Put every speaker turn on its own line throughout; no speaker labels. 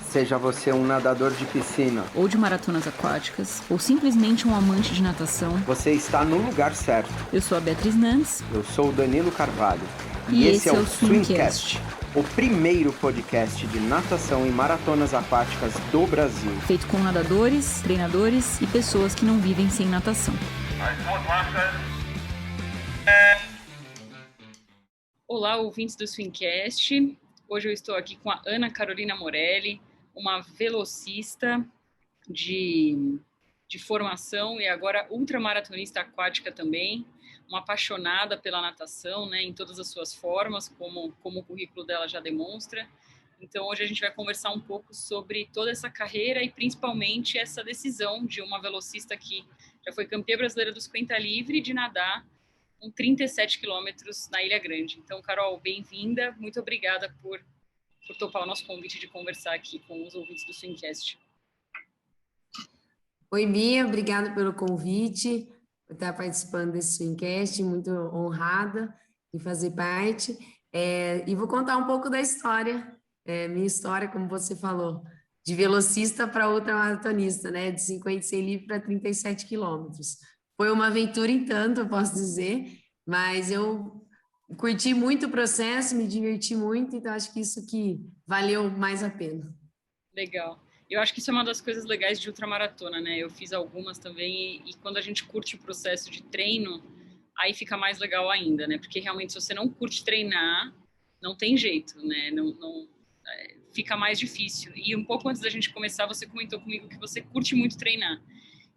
Seja você um nadador de piscina
ou de maratonas aquáticas, ou simplesmente um amante de natação,
você está no lugar certo.
eu sou a Beatriz Nantes.
Eu sou o Danilo Carvalho.
E esse é o Swimcast,
o primeiro podcast de natação e maratonas aquáticas do Brasil.
Feito com nadadores, treinadores e pessoas que não vivem sem natação. Olá, ouvintes do Swimcast. Hoje eu estou aqui com a Ana Carolina Morelli, uma velocista de formação e agora ultramaratonista aquática também, uma apaixonada pela natação, né, em todas as suas formas, como o currículo dela já demonstra. Então, hoje a gente vai conversar um pouco sobre toda essa carreira e principalmente essa decisão de uma velocista que já foi campeã brasileira dos 50 livre de nadar com 37 quilômetros na Ilha Grande. Então, Carol, bem-vinda. Muito obrigada por topar o nosso convite de conversar aqui com os ouvintes do Swimcast.
Oi, Bia, obrigada pelo convite, por estar participando desse Swimcast, muito honrada em fazer parte. E vou contar um pouco da história, minha história, como você falou, de velocista para ultramaratonista, né? De 56 livre para 37 quilômetros. Foi uma aventura em tanto, eu posso dizer, mas eu curti muito o processo, me diverti muito, então acho que isso que valeu mais a pena.
Legal. Eu acho que isso é uma das coisas legais de ultramaratona, né? Eu fiz algumas também e quando a gente curte o processo de treino, aí fica mais legal ainda, né? Porque realmente se você não curte treinar, não tem jeito, né? Fica mais difícil. E um pouco antes da gente começar, você comentou comigo que você curte muito treinar.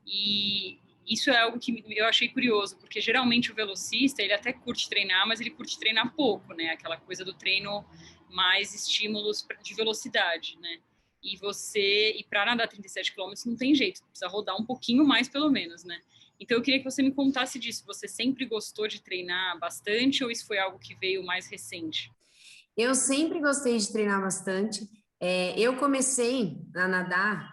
E isso é algo que eu achei curioso, porque geralmente o velocista, ele até curte treinar, mas ele curte treinar pouco, né? Aquela coisa do treino mais estímulos de velocidade, né? E para nadar 37 quilômetros não tem jeito, precisa rodar um pouquinho mais pelo menos, né? Então eu queria que você me contasse disso. Você sempre gostou de treinar bastante ou isso foi algo que veio mais recente?
Eu sempre gostei de treinar bastante. Eu comecei a nadar,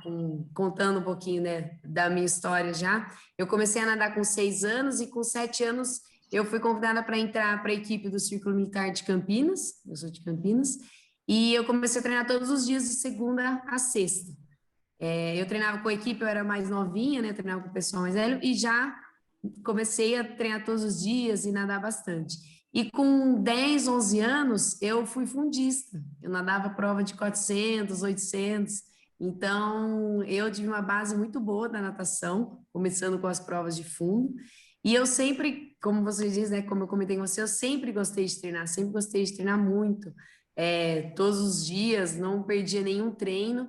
contando um pouquinho, né, da minha história já. Eu comecei a nadar com 6 anos e com 7 anos eu fui convidada para entrar para a equipe do Círculo Militar de Campinas, eu sou de Campinas, e eu comecei a treinar todos os dias de segunda a sexta. Eu treinava com a equipe, eu era mais novinha, né, treinava com o pessoal mais velho, e já comecei a treinar todos os dias e nadar bastante. E com 10, 11 anos, eu fui fundista. Eu nadava prova de 400, 800. Então, eu tive uma base muito boa da natação, começando com as provas de fundo. E eu sempre, como você diz, né, como eu comentei com você, eu sempre gostei de treinar, sempre gostei de treinar muito. Todos os dias, não perdia nenhum treino.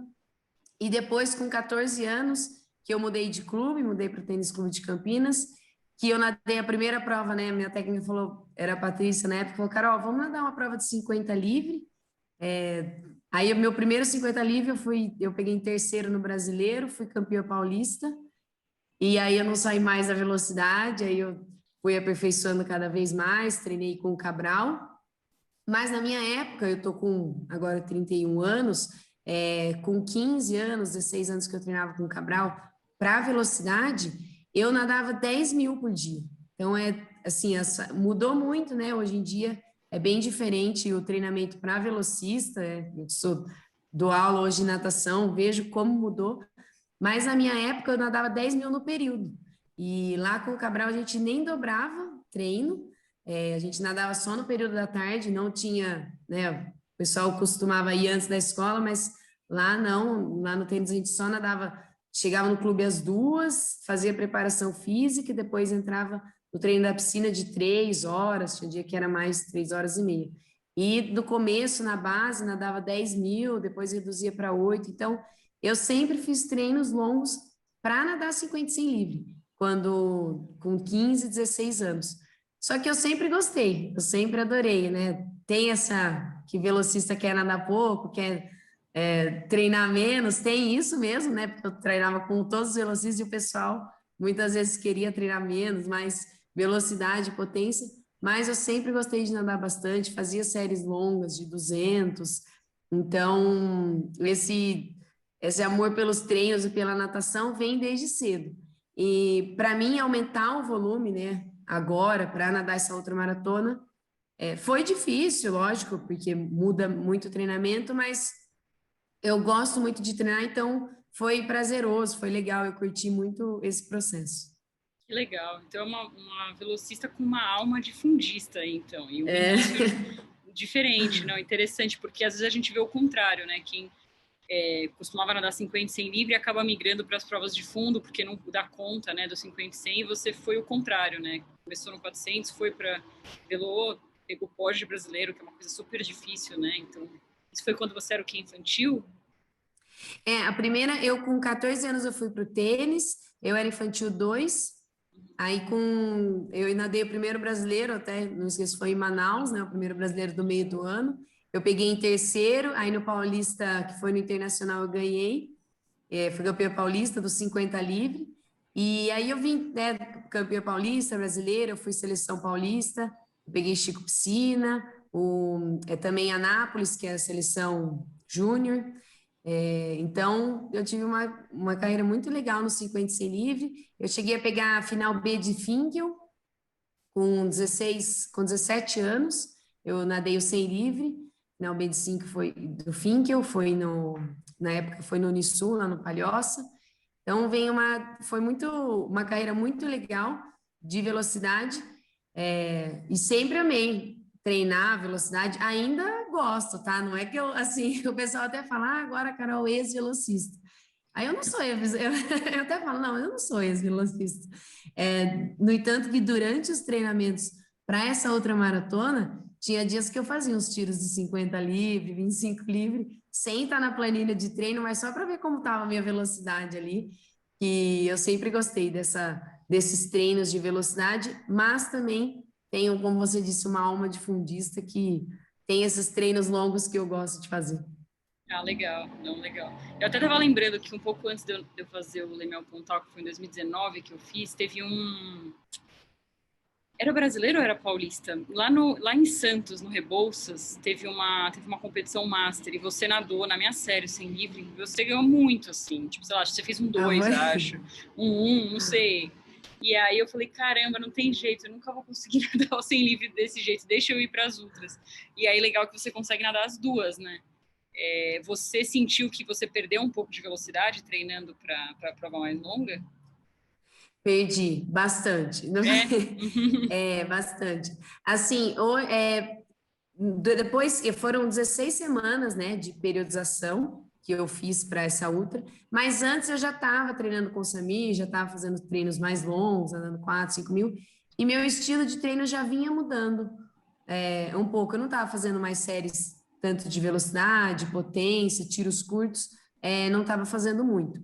E depois, com 14 anos, que eu mudei de clube, mudei para o Tênis Clube de Campinas, que eu nadei a primeira prova, né? Minha técnica falou, era a Patrícia na época, falou, Carol, vamos nadar uma prova de 50 livre. Aí, o meu primeiro 50 livre, eu peguei em terceiro no brasileiro, fui campeã paulista, e aí eu não saí mais da velocidade, aí eu fui aperfeiçoando cada vez mais, treinei com o Cabral, mas na minha época, eu tô com agora 31 anos, com 15 anos, 16 anos que eu treinava com o Cabral, para velocidade, eu nadava 10 mil por dia. Então, assim, mudou muito, né? Hoje em dia é bem diferente o treinamento para velocista. Eu dou aula hoje de natação, vejo como mudou, mas na minha época eu nadava 10 mil no período. E lá com o Cabral a gente nem dobrava treino, a gente nadava só no período da tarde, não tinha, né? O pessoal costumava ir antes da escola, mas lá não, lá no tênis a gente só nadava, chegava no clube às 2, fazia preparação física e depois entrava no treino da piscina de 3 horas, tinha dia que era mais 3 horas e meia. E no começo, na base, nadava 10 mil, depois reduzia para 8. Então, eu sempre fiz treinos longos para nadar 50 sem livre, quando com 15, 16 anos. Só que eu sempre gostei, eu sempre adorei, né? Tem essa que velocista quer nadar pouco, quer treinar menos, tem isso mesmo, né? Porque eu treinava com todos os velocistas e o pessoal muitas vezes queria treinar menos, mais velocidade, potência, mas eu sempre gostei de nadar bastante, fazia séries longas de 200, então esse amor pelos treinos e pela natação vem desde cedo. E para mim aumentar o volume, né? Agora, para nadar essa ultramaratona, foi difícil, lógico, porque muda muito o treinamento, mas Eu gosto muito de treinar, então foi prazeroso, foi legal, eu curti muito esse processo.
Que legal. Então, é uma velocista com uma alma de fundista, então, e um
É,
início diferente, não? Interessante, porque às vezes a gente vê o contrário, né? Quem costumava nadar 50 e 100 livre acaba migrando para as provas de fundo, porque não dá conta, né, do 50 e 100, e você foi o contrário, né? Começou no 400, foi para velô, pegou pódio brasileiro, que é uma coisa super difícil, né? Então, isso foi quando você era o quê? Infantil?
a primeira, eu com 14 anos eu fui para o tênis, eu era infantil 2. Aí eu nadei o primeiro brasileiro, até não esqueço, foi em Manaus, né, o primeiro brasileiro do meio do ano. Eu peguei em terceiro, aí no Paulista, que foi no Internacional, eu ganhei, fui campeã paulista dos 50 livre. E aí eu vim, né, campeã paulista, brasileira, eu fui seleção paulista, peguei Chico Piscina, também Anápolis, que é a seleção júnior. Então, eu tive uma carreira muito legal no 50 e 100 livre. Eu cheguei a pegar a final B de Finkel com 17 anos. Eu nadei o 100 livre. Final B de 5 foi do Finkel, na época foi no Unisul, lá no Palhoça. Então, foi uma carreira muito legal de velocidade. E sempre amei treinar velocidade, ainda gosto, tá? Não é que eu, assim, o pessoal até fala, agora a Carol é ex-velocista. Aí eu não sou, eu até falo, não, eu não sou ex-velocista. No entanto, que durante os treinamentos para essa outra maratona, tinha dias que eu fazia uns tiros de 50 livre, 25 livre, sem estar na planilha de treino, mas só para ver como estava a minha velocidade ali. E eu sempre gostei desses treinos de velocidade, mas também tenho, como você disse, uma alma de fundista que tem esses treinos longos que eu gosto de fazer.
Ah, legal, não, legal. Eu até estava lembrando que um pouco antes de eu fazer o Lemel Pontal, que foi em 2019 que eu fiz, teve um... Era brasileiro ou era paulista? Lá em Santos, no Rebouças, teve uma competição master e você nadou na minha série, sem livre, e você ganhou muito, assim. Tipo, sei lá, você fez um
Ah,
2,
foi?
acho. Um, não sei. E aí eu falei, caramba, não tem jeito, eu nunca vou conseguir nadar o sem livre desse jeito, deixa eu ir para as outras. E aí legal que você consegue nadar as duas, né? Você sentiu que você perdeu um pouco de velocidade treinando para a prova mais longa?
Perdi bastante.
É?
Bastante. Assim, depois foram 16 semanas, né, de periodização que eu fiz para essa ultra, mas antes eu já estava treinando com o Samir, já estava fazendo treinos mais longos, andando 4, 5 mil, e meu estilo de treino já vinha mudando um pouco. Eu não estava fazendo mais séries tanto de velocidade, potência, tiros curtos, não estava fazendo muito.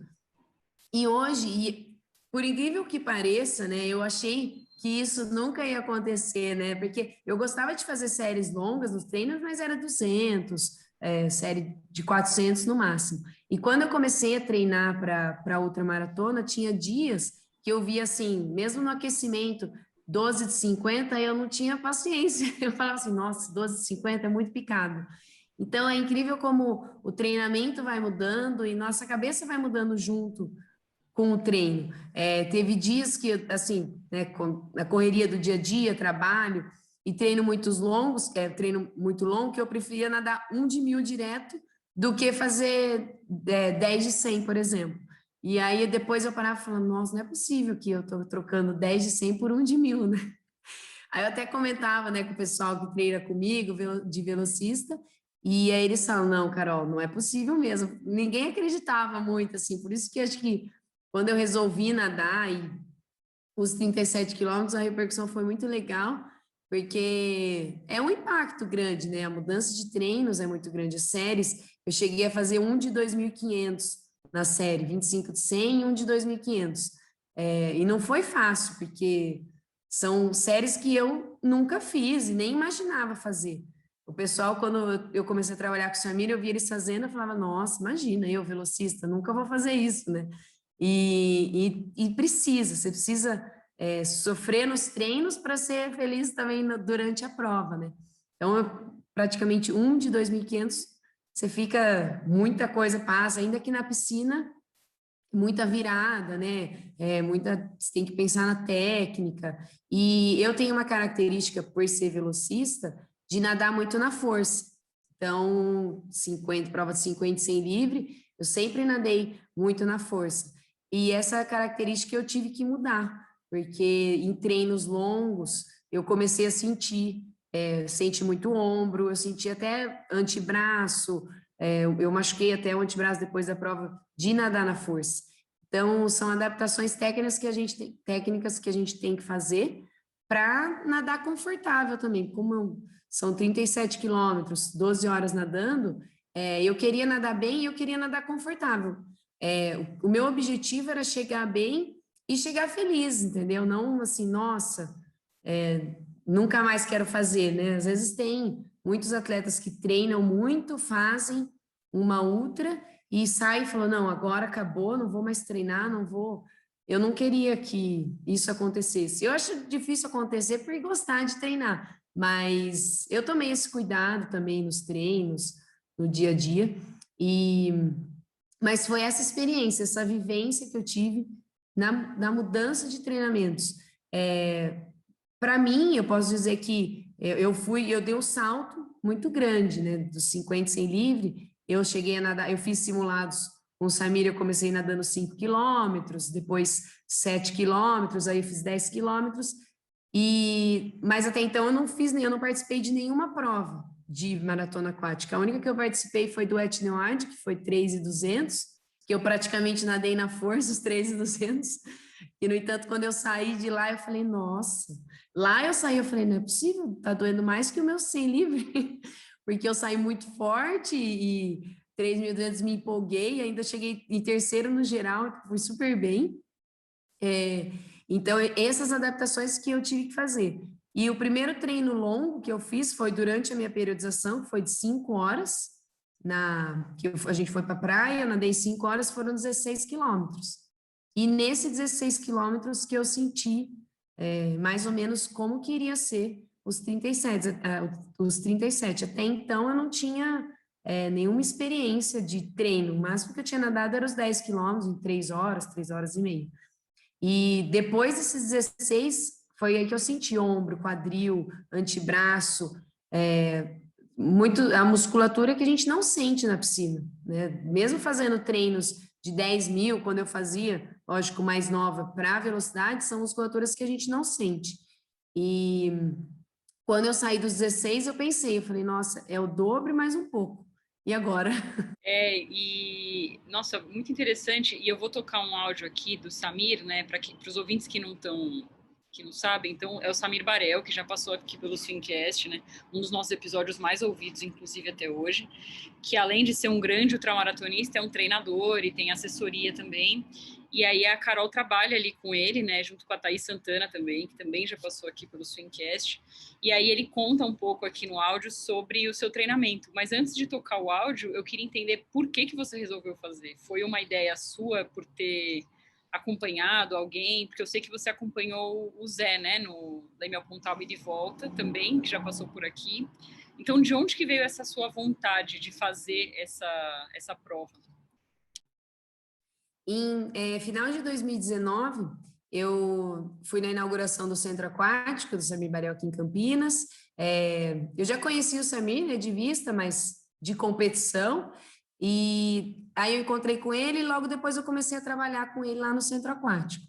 E hoje, por incrível que pareça, né, eu achei que isso nunca ia acontecer, né? Porque eu gostava de fazer séries longas nos treinos, mas era 200, série de 400 no máximo. E quando eu comecei a treinar para ultramaratona, tinha dias que eu via assim, mesmo no aquecimento, 12 de 50, eu não tinha paciência. Eu falava assim, nossa, 12 de 50 é muito picado. Então é incrível como o treinamento vai mudando e nossa cabeça vai mudando junto com o treino. Teve dias que, assim, né, na correria do dia a dia, trabalho e treino muito longo, que eu preferia nadar 1 de 1.000 direto do que fazer 10 de 100, por exemplo. E aí depois eu parava falando, nossa, não é possível que eu estou trocando 10 de 100 por 1 de 1.000, né? Aí eu até comentava, né, com o pessoal que treina comigo, de velocista, e aí eles falam, não, Carol, não é possível mesmo. Ninguém acreditava muito, assim, por isso que acho que quando eu resolvi nadar e os 37 quilômetros, a repercussão foi muito legal, porque é um impacto grande, né? A mudança de treinos é muito grande. As séries, eu cheguei a fazer um de 2.500 na série, 25 de 100 e um de 2.500. E não foi fácil, porque são séries que eu nunca fiz e nem imaginava fazer. O pessoal, quando eu comecei a trabalhar com o Samir, eu via eles fazendo, eu falava, nossa, imagina, eu, velocista, nunca vou fazer isso, né? E você precisa sofrer nos treinos para ser feliz também durante a prova, né? Então, praticamente um de 2.500, você fica, muita coisa passa, ainda que na piscina, muita virada, né? Você tem que pensar na técnica. E eu tenho uma característica, por ser velocista, de nadar muito na força. Então, 50, prova de 50 e 100 livre, eu sempre nadei muito na força. E essa característica eu tive que mudar, porque em treinos longos eu comecei a sentir, senti muito ombro, eu senti até antebraço, eu machuquei até o antebraço depois da prova de nadar na força. Então, são adaptações técnicas que a gente tem que fazer para nadar confortável também. Como são 37 quilômetros, 12 horas nadando, eu queria nadar bem e eu queria nadar confortável. O meu objetivo era chegar bem e chegar feliz, entendeu? Não assim, nossa, nunca mais quero fazer, né? Às vezes tem muitos atletas que treinam muito, fazem uma ultra e saem e falam, não, agora acabou, não vou mais treinar, não vou... Eu não queria que isso acontecesse. Eu acho difícil acontecer por gostar de treinar, mas eu tomei esse cuidado também nos treinos, no dia a dia, mas foi essa experiência, essa vivência que eu tive na mudança de treinamentos. Para mim, eu posso dizer que eu dei um salto muito grande, né? Dos 50 sem livre, eu cheguei a nadar, eu fiz simulados com o Samir, eu comecei nadando 5 quilômetros, depois 7 quilômetros, aí eu fiz 10 quilômetros, mas até então eu não participei de nenhuma prova de maratona aquática. A única que eu participei foi do Etniwad, que foi 3.200, que eu praticamente nadei na força, os 3.200. E, no entanto, quando eu saí de lá, eu falei, nossa. Lá eu saí, eu falei, não é possível, tá doendo mais que o meu 100 livre, porque eu saí muito forte e 3.200 me empolguei, ainda cheguei em terceiro no geral, fui super bem. Então, essas adaptações que eu tive que fazer. E o primeiro treino longo que eu fiz foi durante a minha periodização, que foi de 5 horas, a gente foi para a praia, nadei 5 horas, foram 16 quilômetros. E nesses 16 quilômetros que eu senti mais ou menos como que iria ser os 37. Os 37. Até então eu não tinha nenhuma experiência de treino, o máximo que eu tinha nadado era os 10 quilômetros em 3 horas e meia. E depois desses 16, foi aí que eu senti ombro, quadril, antebraço, muito a musculatura que a gente não sente na piscina, né? Mesmo fazendo treinos de 10 mil, quando eu fazia, lógico, mais nova para velocidade, são musculaturas que a gente não sente. E quando eu saí dos 16, eu pensei, eu falei, nossa, é o dobro mais um pouco. E agora?
Nossa, muito interessante. E eu vou tocar um áudio aqui do Samir, né, para os ouvintes que não sabem. Então, é o Samir Barel, que já passou aqui pelo Swincast, né, um dos nossos episódios mais ouvidos, inclusive até hoje, que além de ser um grande ultramaratonista, é um treinador e tem assessoria também. E aí a Carol trabalha ali com ele, né, junto com a Thaís Santana também, que também já passou aqui pelo Swincast. E aí ele conta um pouco aqui no áudio sobre o seu treinamento. Mas antes de tocar o áudio, eu queria entender por que você resolveu fazer. Foi uma ideia sua por ter acompanhado alguém? Porque eu sei que você acompanhou o Zé, né, no Leme ao Pontal e de Volta também, que já passou por aqui. Então, de onde que veio essa sua vontade de fazer essa prova?
Em final de 2019, eu fui na inauguração do Centro Aquático do Samir Barel aqui em Campinas. Eu já conheci o Samir, né, de vista, mas de competição. E aí eu encontrei com ele e logo depois eu comecei a trabalhar com ele lá no Centro Aquático.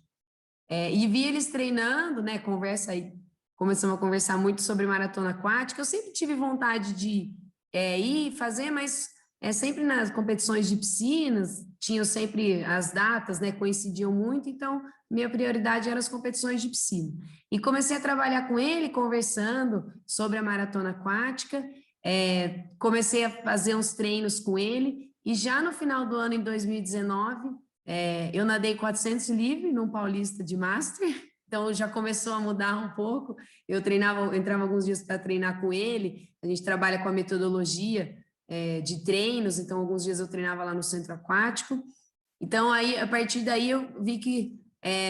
E vi eles treinando, né, começamos a conversar muito sobre maratona aquática. Eu sempre tive vontade de ir fazer, mas sempre nas competições de piscinas, tinham sempre as datas, né, coincidiam muito, então minha prioridade eram as competições de piscina. E comecei a trabalhar com ele, conversando sobre a maratona aquática, comecei a fazer uns treinos com ele, e já no final do ano, em 2019, eu nadei 400 livre num Paulista de Master, então já começou a mudar um pouco. Eu entrava alguns dias para treinar com ele, a gente trabalha com a metodologia de treinos, então alguns dias eu treinava lá no Centro Aquático. Então aí, a partir daí eu vi que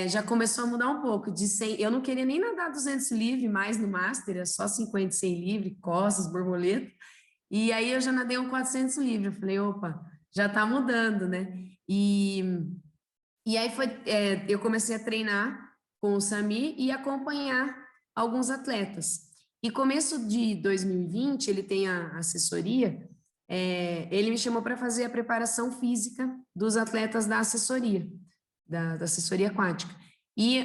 já começou a mudar um pouco. Eu não queria nem nadar 200 livre mais no Master, era só 50 100 livre, costas, borboleta. E aí eu já nadei um 400 livre, eu falei, opa, já tá mudando, né? E aí eu comecei a treinar com o Samir e acompanhar alguns atletas. E começo de 2020, ele tem a assessoria, ele me chamou para fazer a preparação física dos atletas da assessoria, da assessoria aquática. E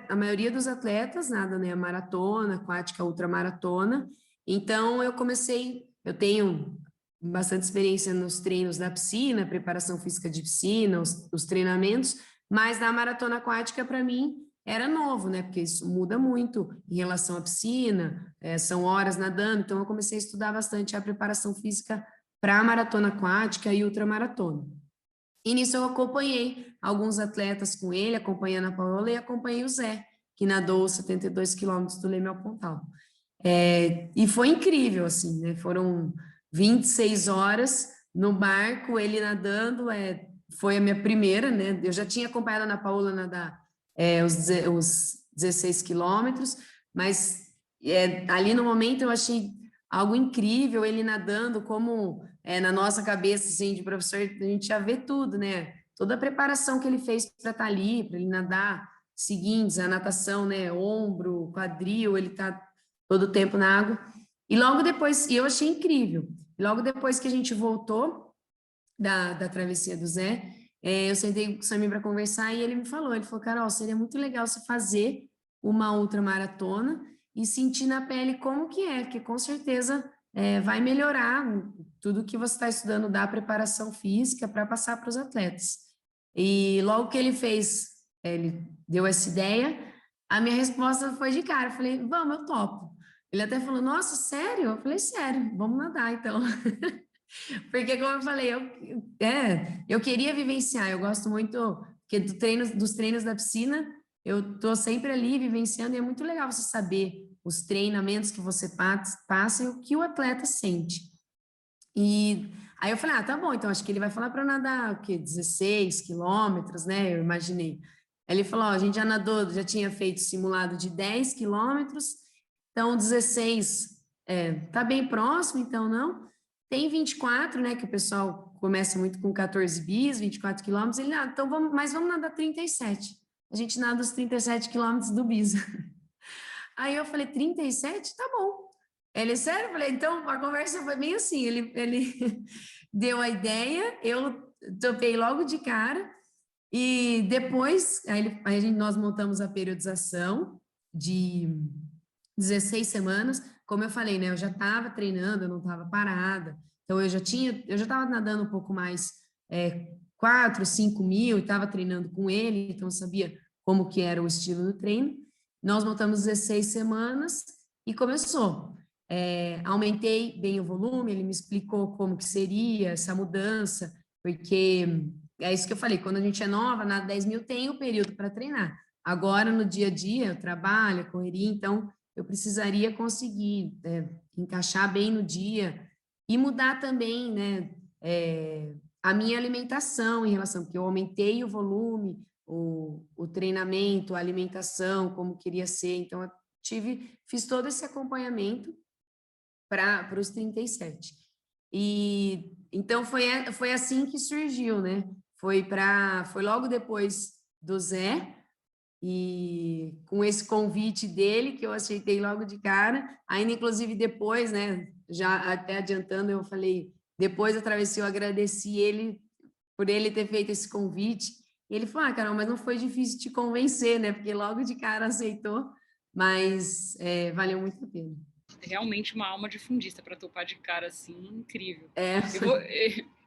a maioria dos atletas nada, né? Maratona, aquática, ultramaratona. Então, eu tenho bastante experiência nos treinos da piscina, preparação física de piscina, os treinamentos, mas na maratona aquática, para mim, era novo, né? Porque isso muda muito em relação à piscina, são horas nadando, então eu comecei a estudar bastante a preparação física para a maratona aquática e ultramaratona. E nisso eu acompanhei alguns atletas com ele, acompanhando a Paola e acompanhei o Zé, que nadou 72 quilômetros do Leme ao Pontal. E foi incrível, assim, né? Foram 26 horas no barco, ele nadando, foi a minha primeira, né? Eu já tinha acompanhado a Ana Paula nadar os 16 quilômetros, mas ali no momento eu achei algo incrível, ele nadando, como na nossa cabeça, assim, de professor, a gente já vê tudo, né? Toda a preparação que ele fez para estar ali, para ele nadar, seguintes, a natação, né? Ombro, quadril, ele tá todo o tempo na água. E logo depois, e eu achei incrível, logo depois que a gente voltou da travessia do Zé, eu sentei com o Samir para conversar e ele falou, Carol, seria muito legal você fazer uma ultramaratona e sentir na pele como que é, porque com certeza vai melhorar tudo que você está estudando da preparação física para passar para os atletas. E logo que ele deu essa ideia, a minha resposta foi de cara, eu falei, vamos, eu topo. Ele até falou, nossa, sério? Eu falei, sério, vamos nadar então. Porque, como eu falei, eu queria vivenciar, eu gosto muito porque dos treinos da piscina, eu estou sempre ali vivenciando, e é muito legal você saber os treinamentos que você passa e o que o atleta sente. E aí eu falei, tá bom, então acho que ele vai falar para nadar o quê? 16 quilômetros, né? Eu imaginei. Aí ele falou, ó, a gente já nadou, já tinha feito simulado de 10 quilômetros, então 16 tá bem próximo, então não. Tem 24, né, que o pessoal começa muito com 14 bis, 24 quilômetros, ele, então vamos nadar 37. A gente nada os 37 quilômetros do bis. Aí eu falei, 37? Tá bom. Ele, sério? Eu falei, então a conversa foi bem assim, ele deu a ideia, eu topei logo de cara, e depois, nós montamos a periodização de 16 semanas, como eu falei, né, eu já estava treinando, eu não estava parada, então eu já estava nadando um pouco mais, 4, 5 mil, e estava treinando com ele, então eu sabia como que era o estilo do treino. Nós montamos 16 semanas e começou. Aumentei bem o volume, ele me explicou como que seria essa mudança, porque é isso que eu falei, quando a gente é nova, na 10 mil tem o período para treinar. Agora, no dia a dia, eu trabalho, a correria, então eu precisaria conseguir encaixar bem no dia e mudar também, né, a minha alimentação em relação, porque eu aumentei o volume, o treinamento, a alimentação, como queria ser, então eu fiz todo esse acompanhamento para os 37. E então foi assim que surgiu, né? Foi logo depois do Zé, e com esse convite dele, que eu aceitei logo de cara, ainda inclusive depois, né, já até adiantando, eu falei, depois da travessia eu agradeci ele por ele ter feito esse convite, e ele falou, Carol, mas não foi difícil te convencer, né, porque logo de cara aceitou, mas valeu muito a pena.
Realmente uma alma de fundista para topar de cara assim, incrível.
É.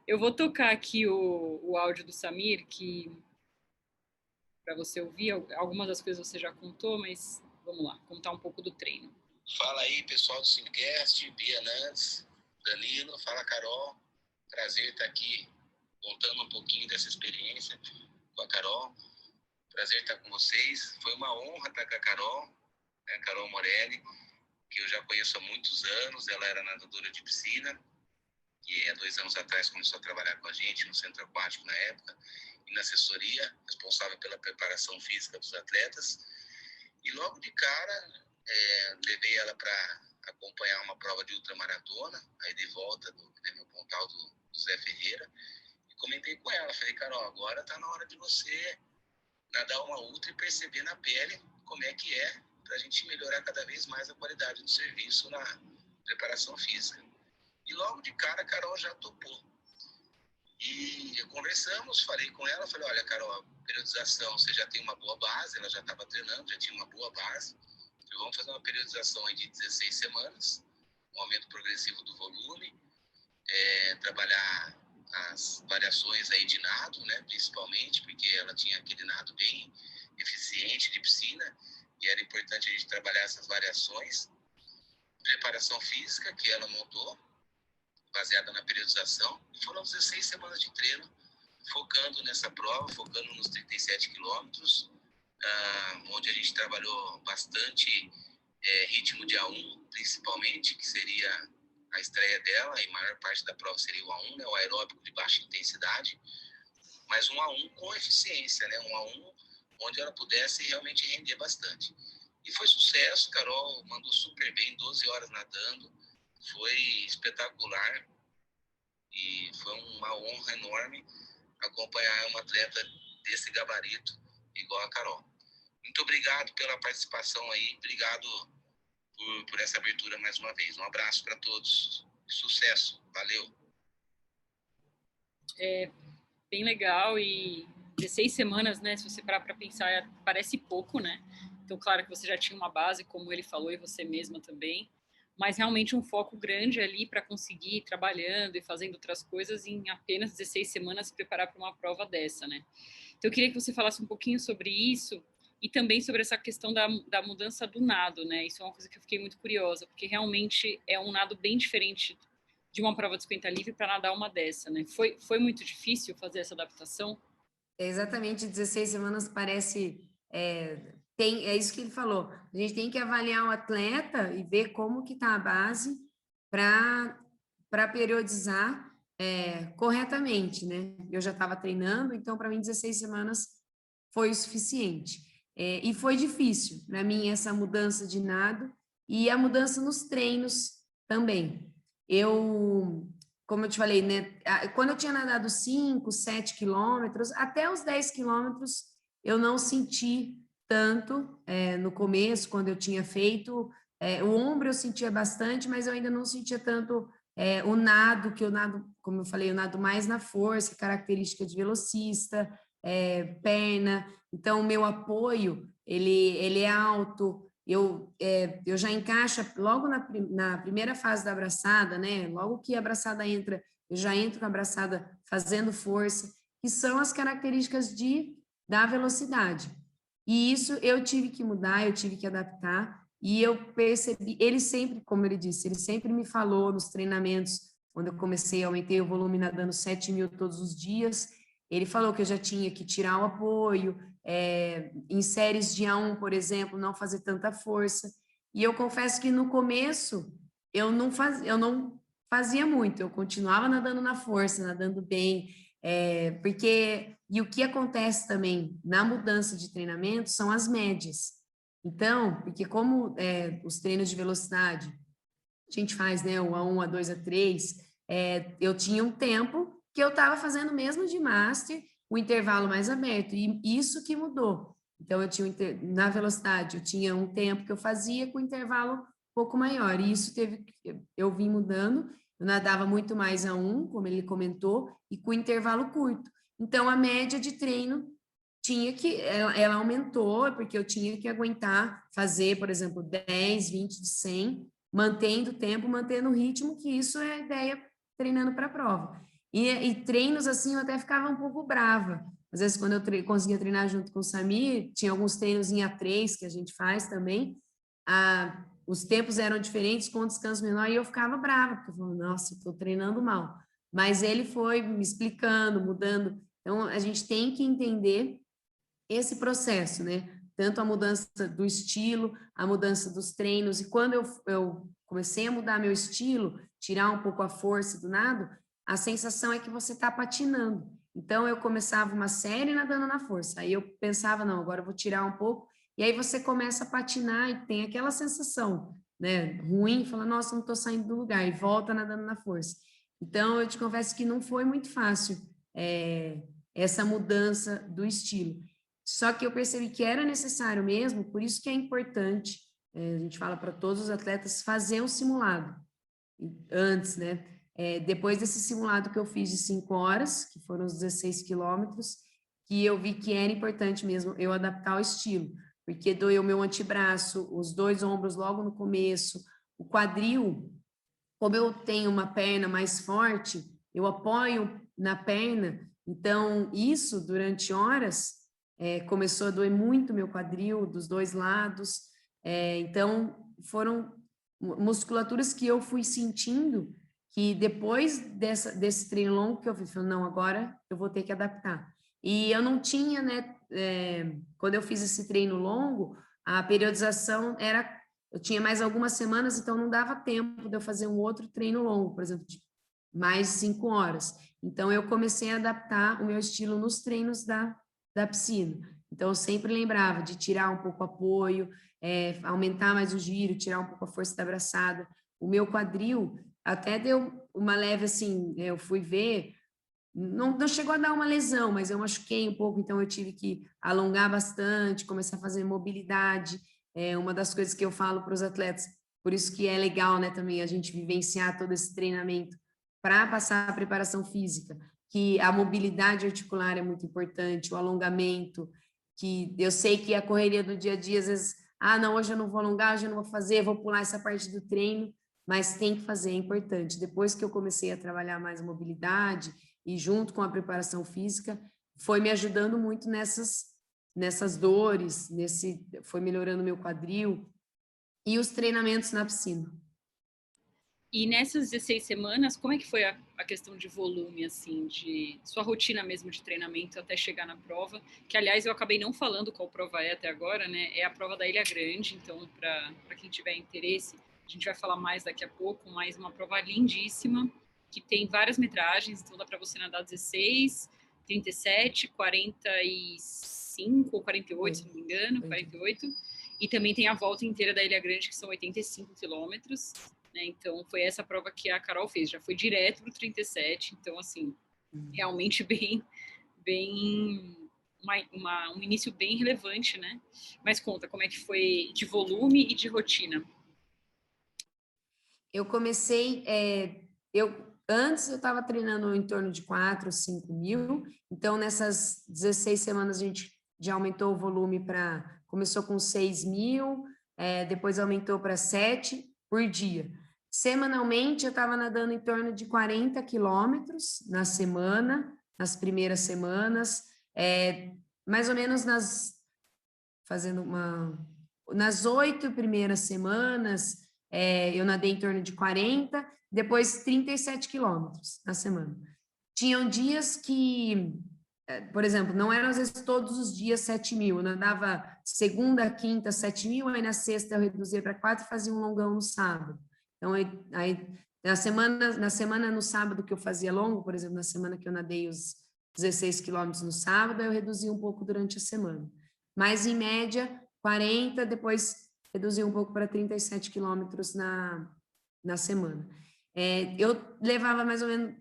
Eu vou tocar aqui o áudio do Samir, que para você ouvir, algumas das coisas você já contou, mas vamos lá, contar um pouco do treino.
Fala aí, pessoal do Simcast, Bia Nantes, Danilo, fala Carol, prazer estar aqui contando um pouquinho dessa experiência com a Carol, prazer estar com vocês, foi uma honra estar com a Carol, né, Carol Morelli, que eu já conheço há muitos anos, ela era nadadora de piscina, que há 2 anos atrás começou a trabalhar com a gente no centro aquático na época, e na assessoria, responsável pela preparação física dos atletas. E logo de cara, levei ela para acompanhar uma prova de ultramaratona, aí de volta do Grêmio Pontal do Zé Ferreira, e comentei com ela, falei, Carol, agora está na hora de você nadar uma ultra e perceber na pele como é que é para a gente melhorar cada vez mais a qualidade do serviço na preparação física. E logo de cara a Carol já topou. E conversamos, falei com ela, falei, olha, Carol, periodização, você já tem uma boa base, ela já estava treinando, já tinha uma boa base. Falei, vamos fazer uma periodização aí de 16 semanas, um aumento progressivo do volume, trabalhar as variações aí de nado, né, principalmente, porque ela tinha aquele nado bem eficiente de piscina, e era importante a gente trabalhar essas variações. Preparação física, que ela montou, baseada na periodização, e foram 16 semanas de treino, focando nessa prova, focando nos 37 quilômetros, onde a gente trabalhou bastante ritmo de A1, principalmente, que seria a estreia dela, e a maior parte da prova seria o A1, né, o aeróbico de baixa intensidade, mas um A1 com eficiência, né, um A1 onde ela pudesse realmente render bastante. E foi sucesso, Carol mandou super bem, 12 horas nadando, foi espetacular e foi uma honra enorme acompanhar uma atleta desse gabarito igual a Carol. Muito obrigado pela participação aí, obrigado por essa abertura mais uma vez. Um abraço para todos, sucesso, valeu.
Bem legal, e 16 semanas, né, se você parar para pensar, parece pouco, né? Então, claro que você já tinha uma base, como ele falou, e você mesma também, mas realmente um foco grande ali para conseguir ir trabalhando e fazendo outras coisas em apenas 16 semanas se preparar para uma prova dessa, né? Então, eu queria que você falasse um pouquinho sobre isso e também sobre essa questão da mudança do nado, né? Isso é uma coisa que eu fiquei muito curiosa, porque realmente é um nado bem diferente de uma prova de 50 livre para nadar uma dessa, né? Foi muito difícil fazer essa adaptação?
Exatamente, 16 semanas parece... é isso que ele falou. A gente tem que avaliar o atleta e ver como que está a base para periodizar corretamente, né? Eu já estava treinando, então para mim 16 semanas foi o suficiente. E foi difícil para mim essa mudança de nado e a mudança nos treinos também. Como eu te falei, né? Quando eu tinha nadado 5, 7 quilômetros, até os 10 quilômetros eu não senti tanto no começo, quando eu tinha feito. O ombro eu sentia bastante, mas eu ainda não sentia tanto o nado, que eu nado, como eu falei, eu nado mais na força, característica de velocista, perna. Então, o meu apoio, ele é alto, eu já encaixo logo na primeira fase da abraçada, né? Logo que a abraçada entra, eu já entro com a abraçada fazendo força, que são as características da velocidade. E isso eu tive que mudar, eu tive que adaptar, e eu percebi, ele sempre, como ele disse, ele sempre me falou nos treinamentos, quando eu comecei, aumentei o volume nadando 7.000 todos os dias, ele falou que eu já tinha que tirar o apoio, em séries de A1, por exemplo, não fazer tanta força, e eu confesso que no começo eu não fazia muito, eu continuava nadando na força, nadando bem, e o que acontece também na mudança de treinamento são as médias. Então, porque como os treinos de velocidade, a gente faz, né, o A1, A2, A3, eu tinha um tempo que eu estava fazendo mesmo de master, o intervalo mais aberto, e isso que mudou. Então, na velocidade, eu tinha um tempo que eu fazia com intervalo um pouco maior, e isso eu vim mudando, eu nadava muito mais A1, como ele comentou, e com intervalo curto. Então, a média de treino ela aumentou, porque eu tinha que aguentar fazer, por exemplo, 10, 20 de 100, mantendo o tempo, mantendo o ritmo, que isso é a ideia treinando para a prova. E treinos assim, eu até ficava um pouco brava. Às vezes, quando eu conseguia treinar junto com o Samir, tinha alguns treinos em A3 que a gente faz também, os tempos eram diferentes, com descanso menor, e eu ficava brava, porque eu falava, nossa, estou treinando mal. Mas ele foi me explicando, mudando. Então, a gente tem que entender esse processo, né? Tanto a mudança do estilo, a mudança dos treinos, e quando eu comecei a mudar meu estilo, tirar um pouco a força do nado, a sensação é que você está patinando. Então, eu começava uma série nadando na força, aí eu pensava, não, agora eu vou tirar um pouco, e aí você começa a patinar e tem aquela sensação, né, ruim, fala, nossa, não estou saindo do lugar, e volta nadando na força. Então, eu te confesso que não foi muito fácil essa mudança do estilo. Só que eu percebi que era necessário mesmo, por isso que é importante, a gente fala para todos os atletas fazer um simulado antes, né? Depois desse simulado que eu fiz de 5 horas, que foram os 16 quilômetros, que eu vi que era importante mesmo eu adaptar o estilo, porque doeu meu antebraço, os 2 ombros logo no começo, o quadril, como eu tenho uma perna mais forte, eu apoio na perna, então isso durante horas começou a doer muito meu quadril dos 2 lados, então foram musculaturas que eu fui sentindo que depois desse treino longo que eu fiz, falei, não, agora eu vou ter que adaptar. E eu não tinha, né, quando eu fiz esse treino longo, a periodização era, eu tinha mais algumas semanas, então não dava tempo de eu fazer um outro treino longo, por exemplo, de mais de 5 horas. Então eu comecei a adaptar o meu estilo nos treinos da piscina. Então eu sempre lembrava de tirar um pouco o apoio, aumentar mais o giro, tirar um pouco a força da braçada. O meu quadril até deu uma leve assim, eu fui ver, não chegou a dar uma lesão, mas eu machuquei um pouco, então eu tive que alongar bastante, começar a fazer mobilidade. É uma das coisas que eu falo para os atletas, por isso que é legal, né, também a gente vivenciar todo esse treinamento para passar a preparação física, que a mobilidade articular é muito importante, o alongamento, que eu sei que a correria do dia a dia, às vezes, não, hoje eu não vou alongar, hoje eu não vou fazer, vou pular essa parte do treino, mas tem que fazer, é importante. Depois que eu comecei a trabalhar mais a mobilidade e junto com a preparação física, foi me ajudando muito nessas dores, foi melhorando meu quadril e os treinamentos na piscina.
E nessas 16 semanas, como é que foi a questão de volume, assim, de sua rotina mesmo de treinamento até chegar na prova? Que, aliás, eu acabei não falando qual prova é até agora, né? É a prova da Ilha Grande, então, para quem tiver interesse, a gente vai falar mais daqui a pouco, mas uma prova lindíssima, que tem várias metragens, então dá para você nadar 16, 37, 45 ou 48, se não me engano, 48. E também tem a volta inteira da Ilha Grande, que são 85 quilômetros. Né? Então, foi essa prova que a Carol fez, já foi direto para o 37, então, assim, realmente um início bem relevante, né? Mas conta, como é que foi de volume e de rotina?
Eu comecei, antes eu estava treinando em torno de 4, 5 mil, então nessas 16 semanas a gente já aumentou o volume começou com 6 mil, depois aumentou para 7 por dia. Semanalmente, eu estava nadando em torno de 40 quilômetros na semana, nas primeiras semanas, mais ou menos nas 8 primeiras semanas, eu nadei em torno de 40, depois 37 quilômetros na semana. Tinham dias que, por exemplo, não eram às vezes todos os dias 7 mil, eu nadava segunda, quinta, 7 mil, aí na sexta eu reduzia para 4 e fazia um longão no sábado. Então, aí na semana no sábado que eu fazia longo, por exemplo, na semana que eu nadei os 16 quilômetros no sábado, eu reduzia um pouco durante a semana. Mas, em média, 40, depois reduzia um pouco para 37 quilômetros na semana. Eu levava mais ou menos,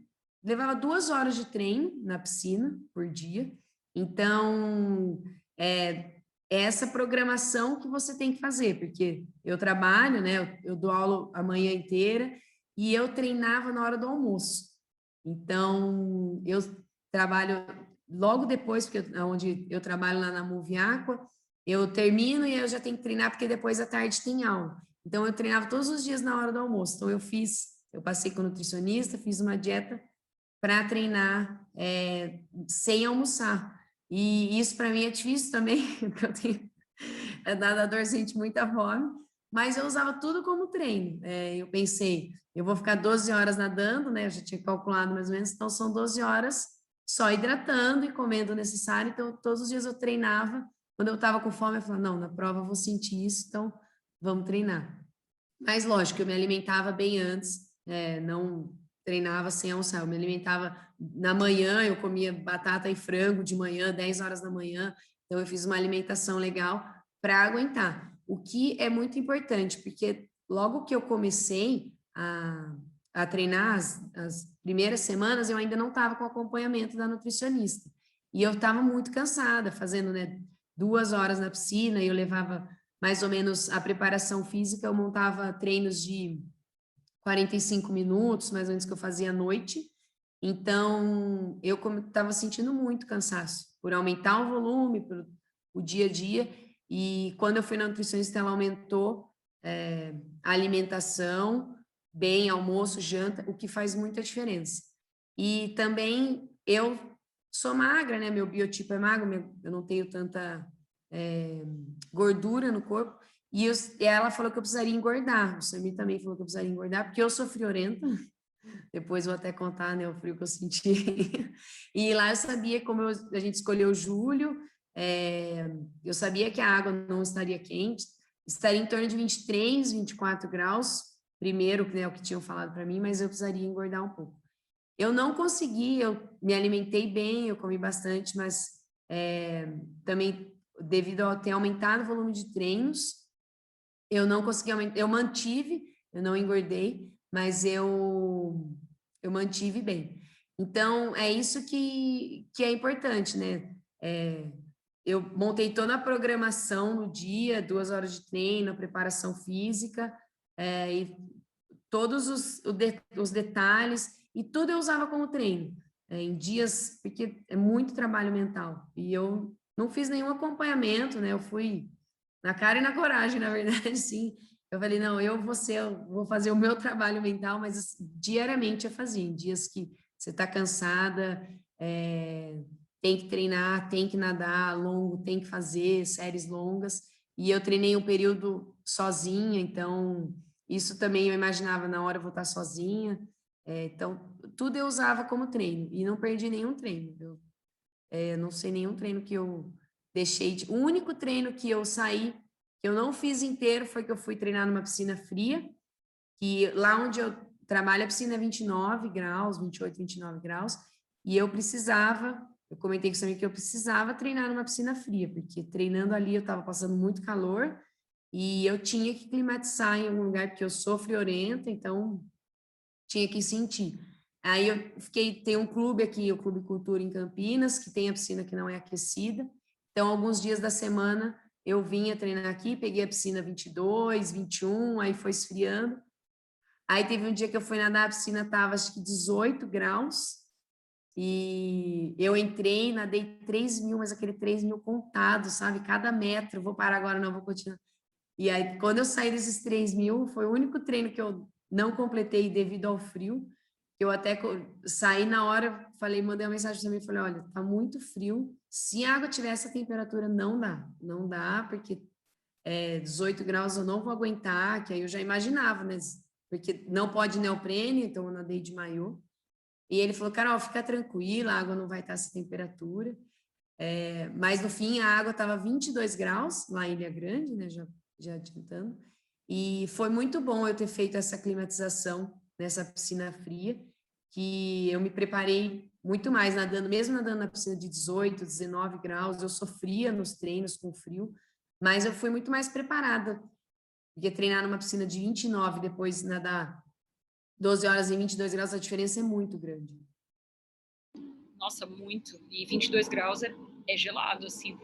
2 horas de treino na piscina por dia, então, essa programação que você tem que fazer, porque eu trabalho, né, eu dou aula a manhã inteira e eu treinava na hora do almoço. Então, eu trabalho logo depois, porque onde eu trabalho lá na Move Aqua, eu termino e eu já tenho que treinar, porque depois à tarde tem aula. Então, eu treinava todos os dias na hora do almoço. Então, eu passei com nutricionista, fiz uma dieta para treinar sem almoçar. E isso para mim é difícil também, porque eu tenho nadador sente muita fome, mas eu usava tudo como treino. Eu pensei, eu vou ficar 12 horas nadando, né? Eu já tinha calculado mais ou menos, então são 12 horas só hidratando e comendo o necessário. Então, todos os dias eu treinava. Quando eu estava com fome, eu falava, não, na prova eu vou sentir isso, então vamos treinar. Mas, lógico, eu me alimentava bem antes, não treinava sem almoçar. Eu me alimentava na manhã, eu comia batata e frango de manhã, 10 horas da manhã. Então, eu fiz uma alimentação legal para aguentar. O que é muito importante, porque logo que eu comecei a treinar, as primeiras semanas, eu ainda não estava com acompanhamento da nutricionista. E eu estava muito cansada, fazendo, né, 2 horas na piscina, e eu levava mais ou menos a preparação física, eu montava treinos de 45 minutos, mais ou menos, que eu fazia à noite. Então, eu estava sentindo muito cansaço, por aumentar o volume, por o dia a dia, e quando eu fui na nutricionista, ela aumentou a alimentação, bem, almoço, janta, o que faz muita diferença. E também eu sou magra, né? Meu biotipo é magro, eu não tenho tanta gordura no corpo. E ela falou que eu precisaria engordar. O Samir também falou que eu precisaria engordar, porque eu sou friorenta. Depois vou até contar, né, o frio que eu senti. E lá eu sabia, como a gente escolheu julho, eu sabia que a água não estaria quente, estaria em torno de 23, 24 graus, primeiro, né, o que tinham falado para mim, mas eu precisaria engordar um pouco. Eu não consegui, eu me alimentei bem, eu comi bastante, mas também, devido a ter aumentado o volume de treinos, eu não consegui aumentar, eu mantive, eu não engordei, mas eu mantive bem. Então, é isso que é importante, né? Eu montei toda a programação no dia, 2 horas de treino, preparação física, e todos os detalhes, e tudo eu usava como treino, em dias, porque é muito trabalho mental, e eu não fiz nenhum acompanhamento, né? Eu fui na cara e na coragem, na verdade, sim. Eu falei, não, eu vou fazer o meu trabalho mental, mas diariamente eu fazia, em dias que você está cansada, tem que treinar, tem que nadar longo, tem que fazer séries longas, e eu treinei um período sozinha, então isso também eu imaginava, na hora eu vou estar sozinha, então tudo eu usava como treino, e não perdi nenhum treino, eu não sei nenhum treino que eu deixei o único treino que eu saí, que eu não fiz inteiro, foi que eu fui treinar numa piscina fria, que lá onde eu trabalho a piscina é 29 graus, 28, 29 graus, e eu comentei com você também que eu precisava treinar numa piscina fria, porque treinando ali eu estava passando muito calor, e eu tinha que climatizar em algum lugar, porque eu sou friorenta, então tinha que sentir. Aí tem um clube aqui, o Clube Cultura em Campinas, que tem a piscina que não é aquecida. Então, alguns dias da semana eu vinha treinar aqui, peguei a piscina 22, 21, aí foi esfriando. Aí teve um dia que eu fui nadar, a piscina estava acho que 18 graus, e eu entrei, nadei 3.000, mas aquele 3.000 contado, sabe? Cada metro, vou parar agora, não, vou continuar. E aí, quando eu saí desses 3.000, foi o único treino que eu não completei devido ao frio. Eu até saí na hora, mandei uma mensagem também, falei, olha, tá muito frio, se a água tiver essa temperatura, não dá, porque 18 graus eu não vou aguentar, que aí eu já imaginava, né? Porque não pode neoprene, então eu nadei de maiô. E ele falou, Carol, fica tranquila, a água não vai estar essa temperatura. Mas no fim a água estava 22 graus, lá em Ilha Grande, né? Já adiantando. E foi muito bom eu ter feito essa climatização nessa piscina fria, que eu me preparei muito mais nadando, mesmo nadando na piscina de 18, 19 graus, eu sofria nos treinos com frio, mas eu fui muito mais preparada, porque treinar numa piscina de 29 e depois nadar 12 horas em 22 graus, a diferença é muito grande.
Nossa, muito. E 22 graus é gelado, assim,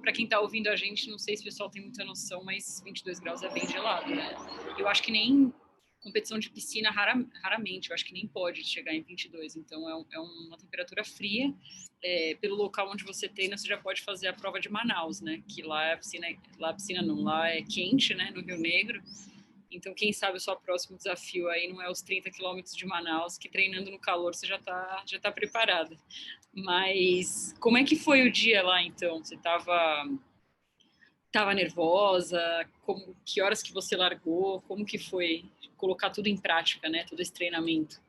para quem tá ouvindo a gente, não sei se o pessoal tem muita noção, mas 22 graus é bem gelado, né? Eu acho que nem competição de piscina, raramente, eu acho que nem pode chegar em 22, então é uma temperatura fria. Pelo local onde você treina, você já pode fazer a prova de Manaus, né? Que lá a piscina lá é quente, né? No Rio Negro. Então, quem sabe o seu próximo desafio aí não é os 30 quilômetros de Manaus, que treinando no calor você já tá preparada. Mas como é que foi o dia lá, então? Você tava nervosa? Que horas que você largou? Como que foi colocar tudo em prática, né? Todo esse treinamento.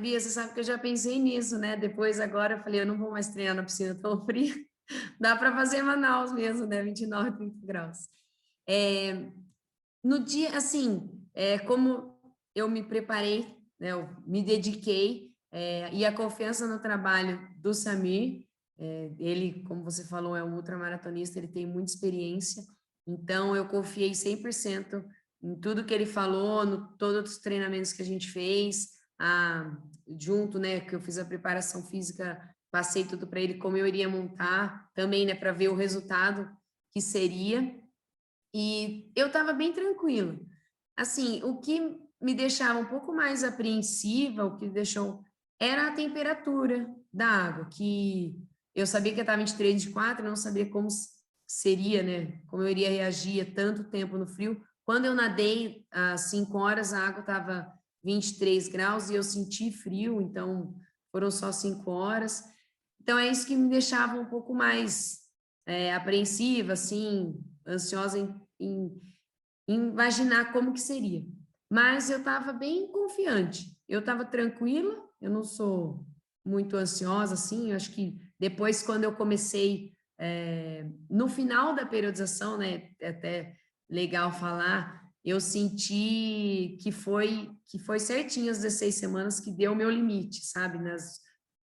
Bia, você sabe que eu já pensei nisso, né? Depois, agora, eu falei, eu não vou mais treinar na piscina tão fria. Dá para fazer em Manaus mesmo, né? 29, 30 graus. No dia, assim, como eu me preparei, né? Eu me dediquei, e a confiança no trabalho do Samir, ele, como você falou, é um ultramaratonista, ele tem muita experiência, então eu confiei 100% em tudo que ele falou, todos os treinamentos que a gente fez, junto, né, que eu fiz a preparação física passei tudo para ele, como eu iria montar, também, né, para ver o resultado que seria. E eu estava bem tranquila. Assim, o que me deixava um pouco mais apreensiva, o que me deixou, era a temperatura da água, que eu sabia que estava 23, 24, não sabia como seria, né, como eu iria reagir a tanto tempo no frio. Quando eu nadei às 5 horas, a água estava 23 graus e eu senti frio, então foram só 5 horas. Então é isso que me deixava um pouco mais apreensiva, assim, ansiosa em imaginar como que seria. Mas eu estava bem confiante, eu estava tranquila, eu não sou muito ansiosa, assim, eu acho que depois, quando eu comecei, no final da periodização, né, é até legal falar, eu senti que foi certinho as 16 semanas que deu o meu limite, sabe? Nas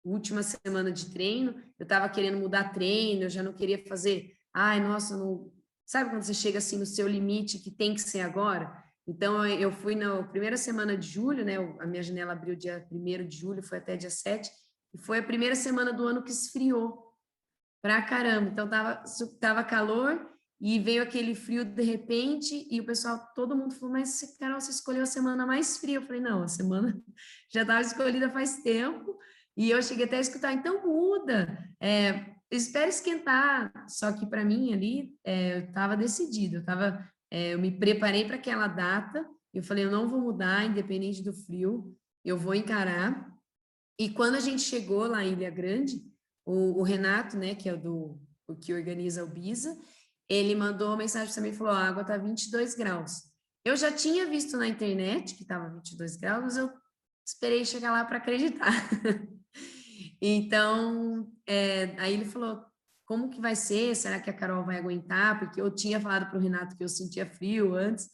últimas semanas de treino, eu estava querendo mudar treino, eu já não queria fazer, ai, nossa, não... Sabe quando você chega assim no seu limite que tem que ser agora? Então, eu fui na primeira semana de julho, né? A minha janela abriu dia 1º de julho, foi até dia 7, e foi a primeira semana do ano que esfriou pra caramba. Então, tava calor e veio aquele frio de repente, e o pessoal, todo mundo falou, mas, Carol, você escolheu a semana mais fria. Eu falei, não, a semana já estava escolhida faz tempo, e eu cheguei até a escutar, então muda, espera esquentar. Só que para mim ali, eu estava decidida, eu me preparei para aquela data, eu falei, eu não vou mudar, independente do frio, eu vou encarar. E quando a gente chegou lá em Ilha Grande, o Renato, né, que é o que organiza o Bisa, ele mandou uma mensagem para mim e falou, a água está 22 graus. Eu já tinha visto na internet que estava 22 graus, mas eu esperei chegar lá para acreditar. Então, aí ele falou, como que vai ser? Será que a Carol vai aguentar? Porque eu tinha falado para o Renato que eu sentia frio antes.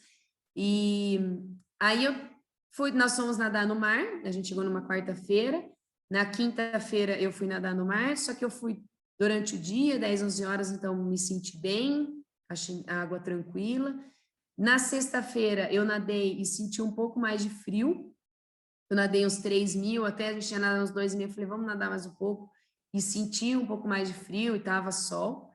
E aí nós fomos nadar no mar, a gente chegou numa quarta-feira. Na quinta-feira eu fui nadar no mar, só que eu fui durante o dia, 10, 11 horas, então me senti bem, achei a água tranquila. Na sexta-feira eu nadei e senti um pouco mais de frio, eu nadei uns 3.000, até a gente tinha nadado uns 2.000, eu falei, vamos nadar mais um pouco, e senti um pouco mais de frio e tava sol.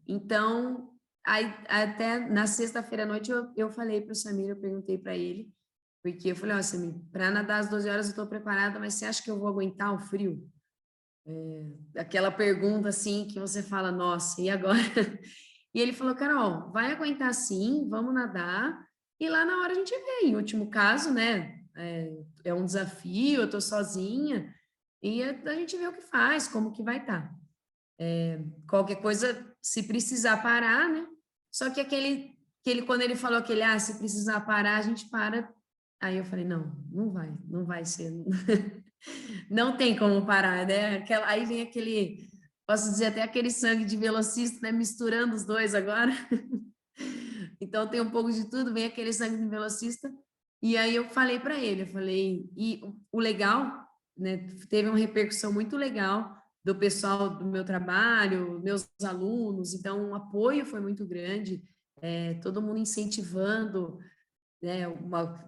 Então, aí, até na sexta-feira à noite eu falei para o Samir, eu perguntei para ele, porque eu falei, ó, Samir, para nadar às 12 horas eu estou preparada, mas você acha que eu vou aguentar o frio? Aquela pergunta assim que você fala, nossa, e agora? E ele falou, Carol, vai aguentar sim, vamos nadar, e lá na hora a gente vê. Em último caso, né, é um desafio, eu tô sozinha, e a gente vê o que faz, como que vai estar. Qualquer coisa, se precisar parar, né? Só que quando ele falou se precisar parar, a gente para. Aí eu falei, não vai ser. Não tem como parar, né? Aí vem posso dizer, até aquele sangue de velocista, né? Misturando os dois agora. Então tem um pouco de tudo, vem aquele sangue de velocista. E aí eu falei para ele, e o legal, né? Teve uma repercussão muito legal do pessoal do meu trabalho, meus alunos, então o apoio foi muito grande, todo mundo incentivando, né,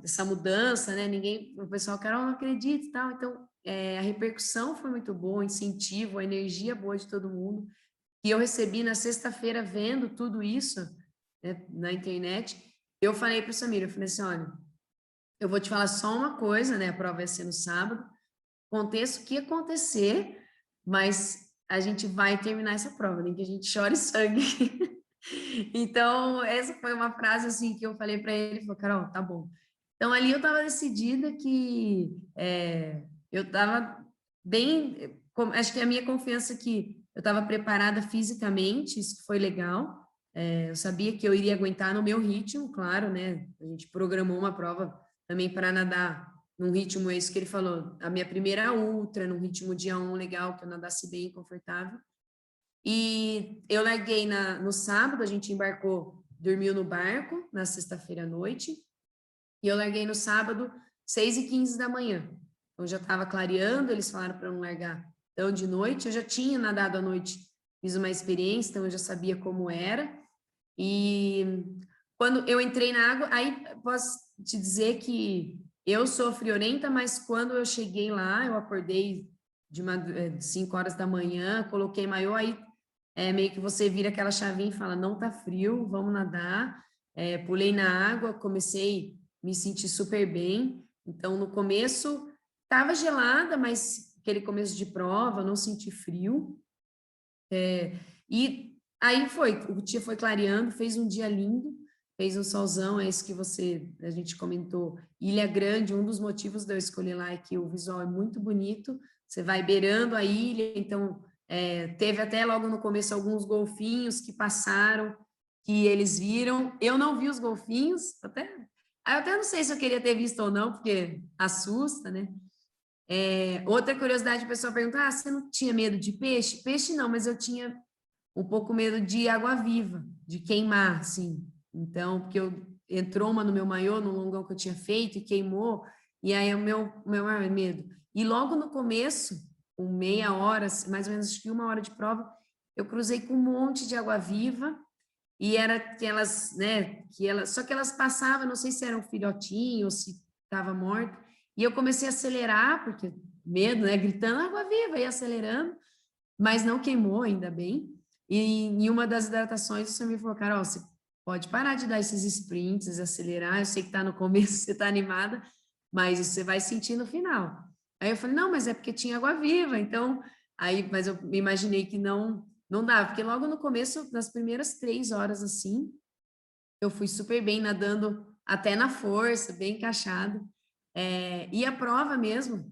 essa mudança, né, o pessoal, Carol, não acredita e tal, então a repercussão foi muito boa, o incentivo, a energia boa de todo mundo, que eu recebi na sexta-feira vendo tudo isso, né, na internet. Eu falei para o Samir, eu falei assim, olha, eu vou te falar só uma coisa, né, a prova vai ser no sábado, aconteça o que acontecer, mas a gente vai terminar essa prova, nem que a gente chore sangue. Então, essa foi uma frase assim que eu falei para ele, falou, Carol, tá bom. Então, ali eu estava decidida que eu estava bem, acho que a minha confiança que eu estava preparada fisicamente, isso foi legal. Eu sabia que eu iria aguentar no meu ritmo, claro, né? A gente programou uma prova também para nadar num ritmo, é isso que ele falou, a minha primeira ultra, num ritmo dia 1 legal, que eu nadasse bem, confortável. E eu larguei no sábado, a gente embarcou, dormiu no barco, na sexta-feira à noite, e eu larguei no sábado, 6h15 da manhã. Então, já estava clareando, eles falaram para não largar tão de noite, eu já tinha nadado à noite, fiz uma experiência, então eu já sabia como era, e quando eu entrei na água, aí posso te dizer que eu sou friorenta, mas quando eu cheguei lá, eu acordei de 5 horas da manhã, coloquei maiô, aí meio que você vira aquela chavinha e fala, não tá frio, vamos nadar. Pulei na água, comecei a me sentir super bem. Então, no começo, estava gelada, mas aquele começo de prova, não senti frio. E aí o dia foi clareando, fez um dia lindo, fez um solzão, é isso que a gente comentou. Ilha Grande, um dos motivos de eu escolher lá é que o visual é muito bonito, você vai beirando a ilha, então teve até logo no começo alguns golfinhos que passaram, que eles viram. Eu não vi os golfinhos, eu até não sei se eu queria ter visto ou não, porque assusta, né? Outra curiosidade, o pessoal pergunta, você não tinha medo de peixe? Peixe não, mas eu tinha um pouco medo de água-viva, de queimar, assim. Então, porque entrou uma no meu maiô, no longão que eu tinha feito, e queimou, e aí é o meu maior medo. E logo no começo, com meia hora, mais ou menos, acho que 1 hora de prova, eu cruzei com um monte de água-viva, e era aquelas, né, só que elas passavam, não sei se era um filhotinho ou se estava morto, e eu comecei a acelerar, porque medo, né, gritando, água-viva, e acelerando, mas não queimou, ainda bem. E em uma das hidratações, você me falou, Carol, você pode parar de dar esses sprints, acelerar, eu sei que está no começo, você está animada, mas você vai sentir no final. Aí eu falei, não, mas é porque tinha água-viva, então, mas eu me imaginei que não dava, porque logo no começo, nas primeiras 3 horas, assim, eu fui super bem nadando, até na força, bem encaixado. E a prova mesmo,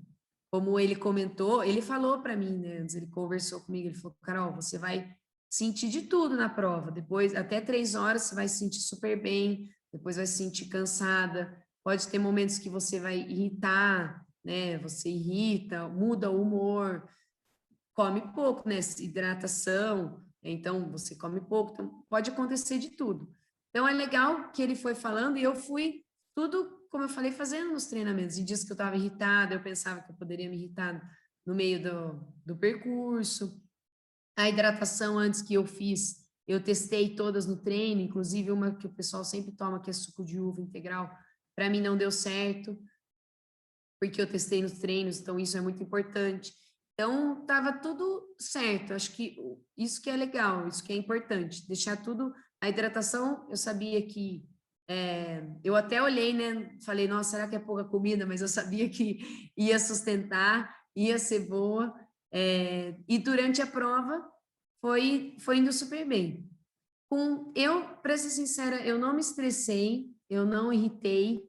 como ele comentou, ele falou para mim, né, antes ele conversou comigo, ele falou, Carol, você vai sentir de tudo na prova, depois, até 3 horas, você vai se sentir super bem, depois vai se sentir cansada, pode ter momentos que você vai irritar, né, você irrita, muda o humor, come pouco, né, hidratação, então você come pouco, então pode acontecer de tudo. Então é legal que ele foi falando e eu fui tudo, como eu falei, fazendo nos treinamentos. Em dias que eu estava irritada, eu pensava que eu poderia me irritar no meio do percurso. A hidratação antes que eu fiz, eu testei todas no treino, inclusive uma que o pessoal sempre toma, que é suco de uva integral, para mim não deu certo, porque eu testei nos treinos, então isso é muito importante. Então, estava tudo certo, acho que isso que é legal, isso que é importante, deixar tudo, a hidratação, eu sabia que, eu até olhei, né, falei, nossa, será que é pouca comida? Mas eu sabia que ia sustentar, ia ser boa, e durante a prova foi indo super bem. Para ser sincera, eu não me estressei, eu não irritei,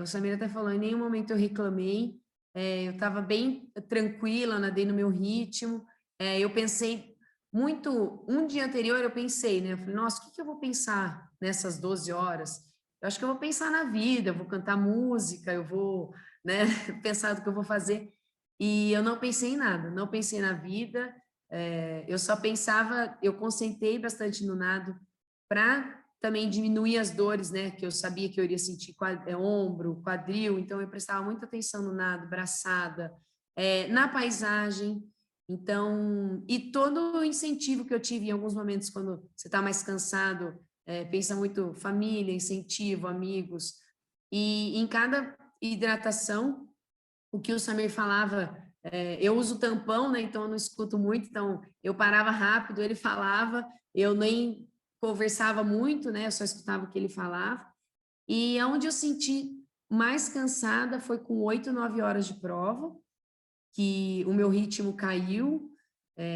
o Samir até falou, em nenhum momento eu reclamei, eu estava bem tranquila, nadei no meu ritmo, eu pensei muito, um dia anterior eu pensei, né, eu falei, nossa, o que eu vou pensar nessas 12 horas? Eu acho que eu vou pensar na vida, eu vou cantar música, eu vou, né, pensar do que eu vou fazer, e eu não pensei em nada, não pensei na vida, eu só pensava, eu concentrei bastante no nado para também diminuir as dores, né, que eu sabia que eu iria sentir ombro, quadril, então eu prestava muita atenção no nado, braçada, na paisagem, então, e todo o incentivo que eu tive em alguns momentos, quando você está mais cansado, pensa muito família, incentivo, amigos, e em cada hidratação, o que o Samir falava, eu uso tampão, né, então eu não escuto muito, então eu parava rápido, ele falava, eu nem conversava muito, né, eu só escutava o que ele falava, e onde eu senti mais cansada foi com 8, 9 horas de prova, que o meu ritmo caiu,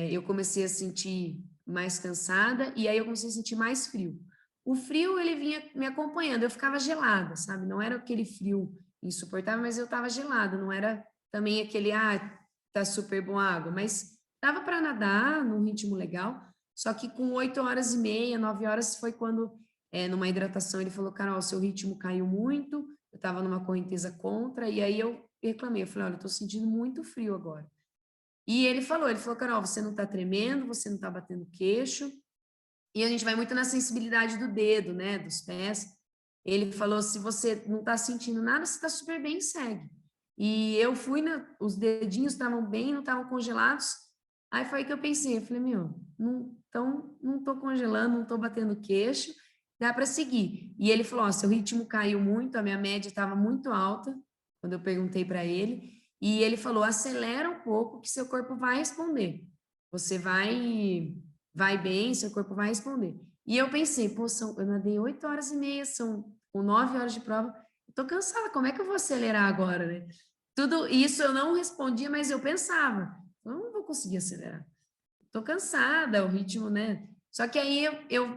eu comecei a sentir mais cansada, e aí eu comecei a sentir mais frio. O frio, ele vinha me acompanhando, eu ficava gelada, sabe, não era aquele frio insuportável, mas eu estava gelada, não era também aquele, tá super bom a água, mas dava para nadar num ritmo legal, só que com 8 horas e meia, 9 horas foi quando, numa hidratação, ele falou, Carol, seu ritmo caiu muito, eu estava numa correnteza contra, e aí eu reclamei, eu falei, olha, eu estou sentindo muito frio agora. E ele falou, Carol, você não está tremendo, você não está batendo queixo, e a gente vai muito na sensibilidade do dedo, né, dos pés. Ele falou, se você não está sentindo nada, você está super bem, segue. E eu fui, os dedinhos estavam bem, não estavam congelados. Aí foi aí que eu pensei, eu falei, então não estou congelando, não estou batendo queixo, dá para seguir. E ele falou, seu ritmo caiu muito, a minha média estava muito alta, quando eu perguntei para ele, E ele falou, acelera um pouco que seu corpo vai responder. Você vai bem, seu corpo vai responder. E eu pensei, pô, eu nadei 8h30, são 9 horas de prova, eu tô cansada, como é que eu vou acelerar agora, né? Tudo isso eu não respondia, mas eu pensava, eu não vou conseguir acelerar. Tô cansada, o ritmo, né? Só que aí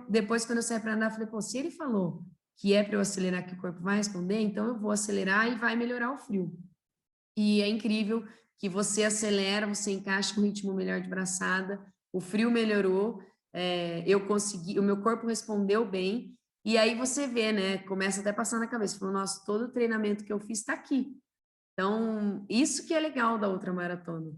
depois, quando eu saí para andar, eu falei, pô, se ele falou que é para eu acelerar que o corpo vai responder, então eu vou acelerar e vai melhorar o frio. E é incrível que você acelera, você encaixa com um ritmo melhor de braçada, o frio melhorou, eu consegui, o meu corpo respondeu bem, e aí você vê, né, começa até a passar na cabeça, falou, nossa, todo o treinamento que eu fiz está aqui. Então, isso que é legal da ultramaratona.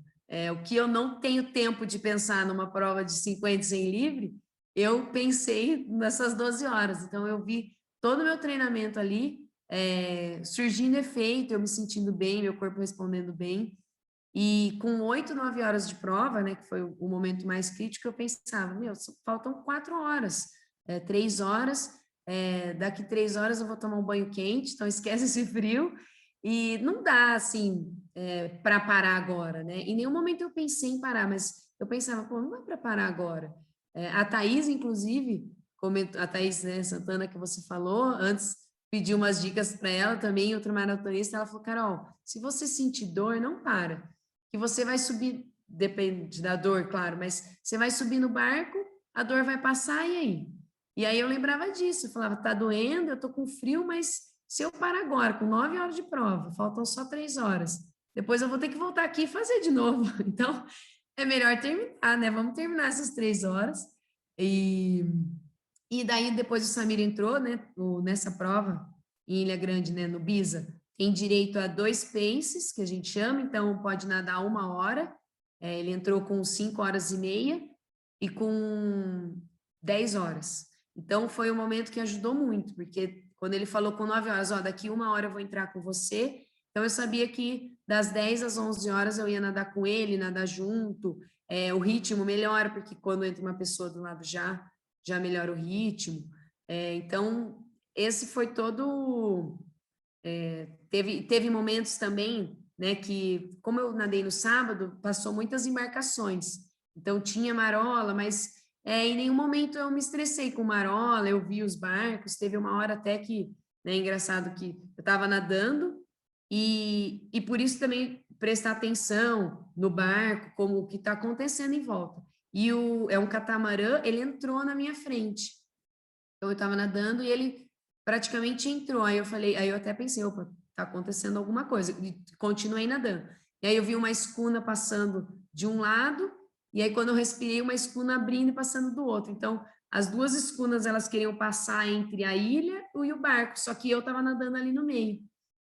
O que eu não tenho tempo de pensar numa prova de 50 e 100 livre, eu pensei nessas 12 horas. Então, eu vi todo o meu treinamento ali, surgindo efeito, eu me sentindo bem, meu corpo respondendo bem. E com 8, 9 horas de prova, né, que foi o momento mais crítico, eu pensava, meu, faltam 4 horas, 3 horas, daqui 3 horas eu vou tomar um banho quente, então esquece esse frio, e não dá, assim, para parar agora, né? Em nenhum momento eu pensei em parar, mas eu pensava, pô, não dá para parar agora. A Thaís, inclusive, comentou, a Thaís, né, Santana, que você falou, antes pedi umas dicas para ela também, outra maratonista, ela falou, Carol, se você sentir dor, não para, que você vai subir, depende da dor, claro, mas você vai subir no barco, a dor vai passar, e aí? E aí eu lembrava disso, eu falava, tá doendo, eu tô com frio, mas se eu parar agora, com 9 horas de prova, faltam só 3 horas, depois eu vou ter que voltar aqui e fazer de novo. Então, é melhor terminar, né? Vamos terminar essas 3 horas. E daí, depois o Samir entrou, né, nessa prova, em Ilha Grande, né, no Bisa, tem direito a 2 paces, que a gente chama, então pode nadar 1 hora. Ele entrou com 5h30 e com 10 horas. Então, foi um momento que ajudou muito, porque quando ele falou com 9 horas, ó, daqui 1 hora eu vou entrar com você, então eu sabia que das 10 às 11 horas eu ia nadar com ele, nadar junto, o ritmo melhora, porque quando entra uma pessoa do lado já melhora o ritmo. Então, esse foi todo... teve momentos também, né, que, como eu nadei no sábado, passou muitas embarcações. Então, tinha marola, mas em nenhum momento eu me estressei com marola, eu vi os barcos, teve uma hora até que, né, engraçado que eu estava nadando, e por isso também prestar atenção no barco, como o que está acontecendo em volta. E é um catamarã, ele entrou na minha frente. Então, eu estava nadando e ele praticamente entrou. Aí eu até pensei, opa, tá acontecendo alguma coisa. E continuei nadando. E aí eu vi uma escuna passando de um lado, e aí quando eu respirei, uma escuna abrindo e passando do outro. Então, as duas escunas, elas queriam passar entre a ilha e o barco, só que eu estava nadando ali no meio.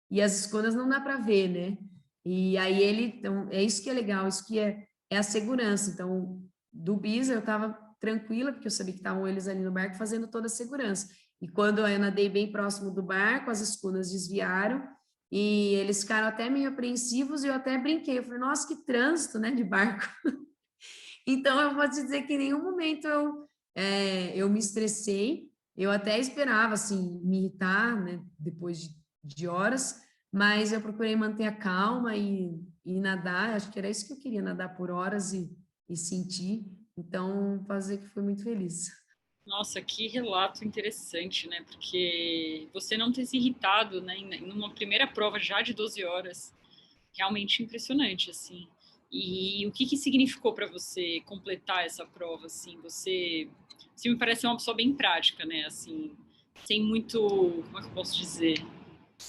E as escunas não dá para ver, né? E aí então, é isso que é legal, isso que é a segurança. Então, do Bisa, eu estava tranquila, porque eu sabia que estavam eles ali no barco fazendo toda a segurança. E quando eu nadei bem próximo do barco, as escunas desviaram e eles ficaram até meio apreensivos e eu até brinquei. Eu falei, nossa, que trânsito, né, de barco. Então, eu vou te dizer que em nenhum momento eu me estressei. Eu até esperava, assim, me irritar, né, depois de horas, mas eu procurei manter a calma e nadar. Acho que era isso que eu queria, nadar por horas e sentir. Então, fazer que fui muito feliz.
Nossa, que relato interessante, né? Porque você não ter se irritado, né, numa primeira prova já de 12 horas, realmente impressionante, assim. E o que significou para você completar essa prova, assim? Você me parece uma pessoa bem prática, né? Assim, sem muito, como é que eu posso dizer?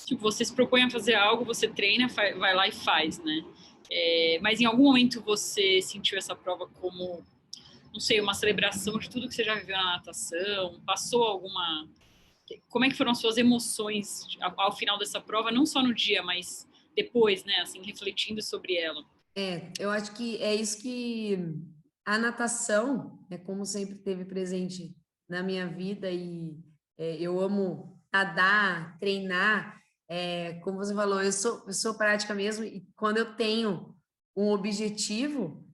Tipo, você se propõe a fazer algo, você treina, vai lá e faz, né? Mas em algum momento você sentiu essa prova como, não sei, uma celebração de tudo que você já viveu na natação? Passou alguma... Como é que foram as suas emoções ao final dessa prova? Não só no dia, mas depois, né? Assim, refletindo sobre ela.
Eu acho que é isso que a natação, como sempre teve presente na minha vida eu amo nadar, treinar, como você falou, eu sou prática mesmo e quando eu tenho um objetivo,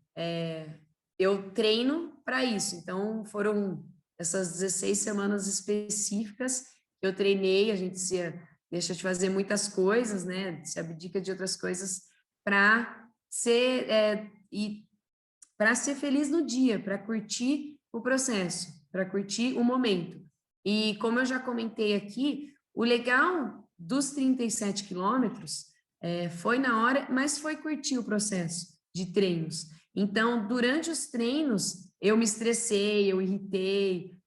eu treino para isso. Então, foram essas 16 semanas específicas que eu treinei, a gente deixa de fazer muitas coisas, né? Se abdica de outras coisas para ser, para ser feliz no dia, para curtir o processo, para curtir o momento. E como eu já comentei aqui, o legal dos 37 quilômetros foi na hora, mas foi curtir o processo de treinos. Então, durante os treinos, eu me estressei, eu irritei,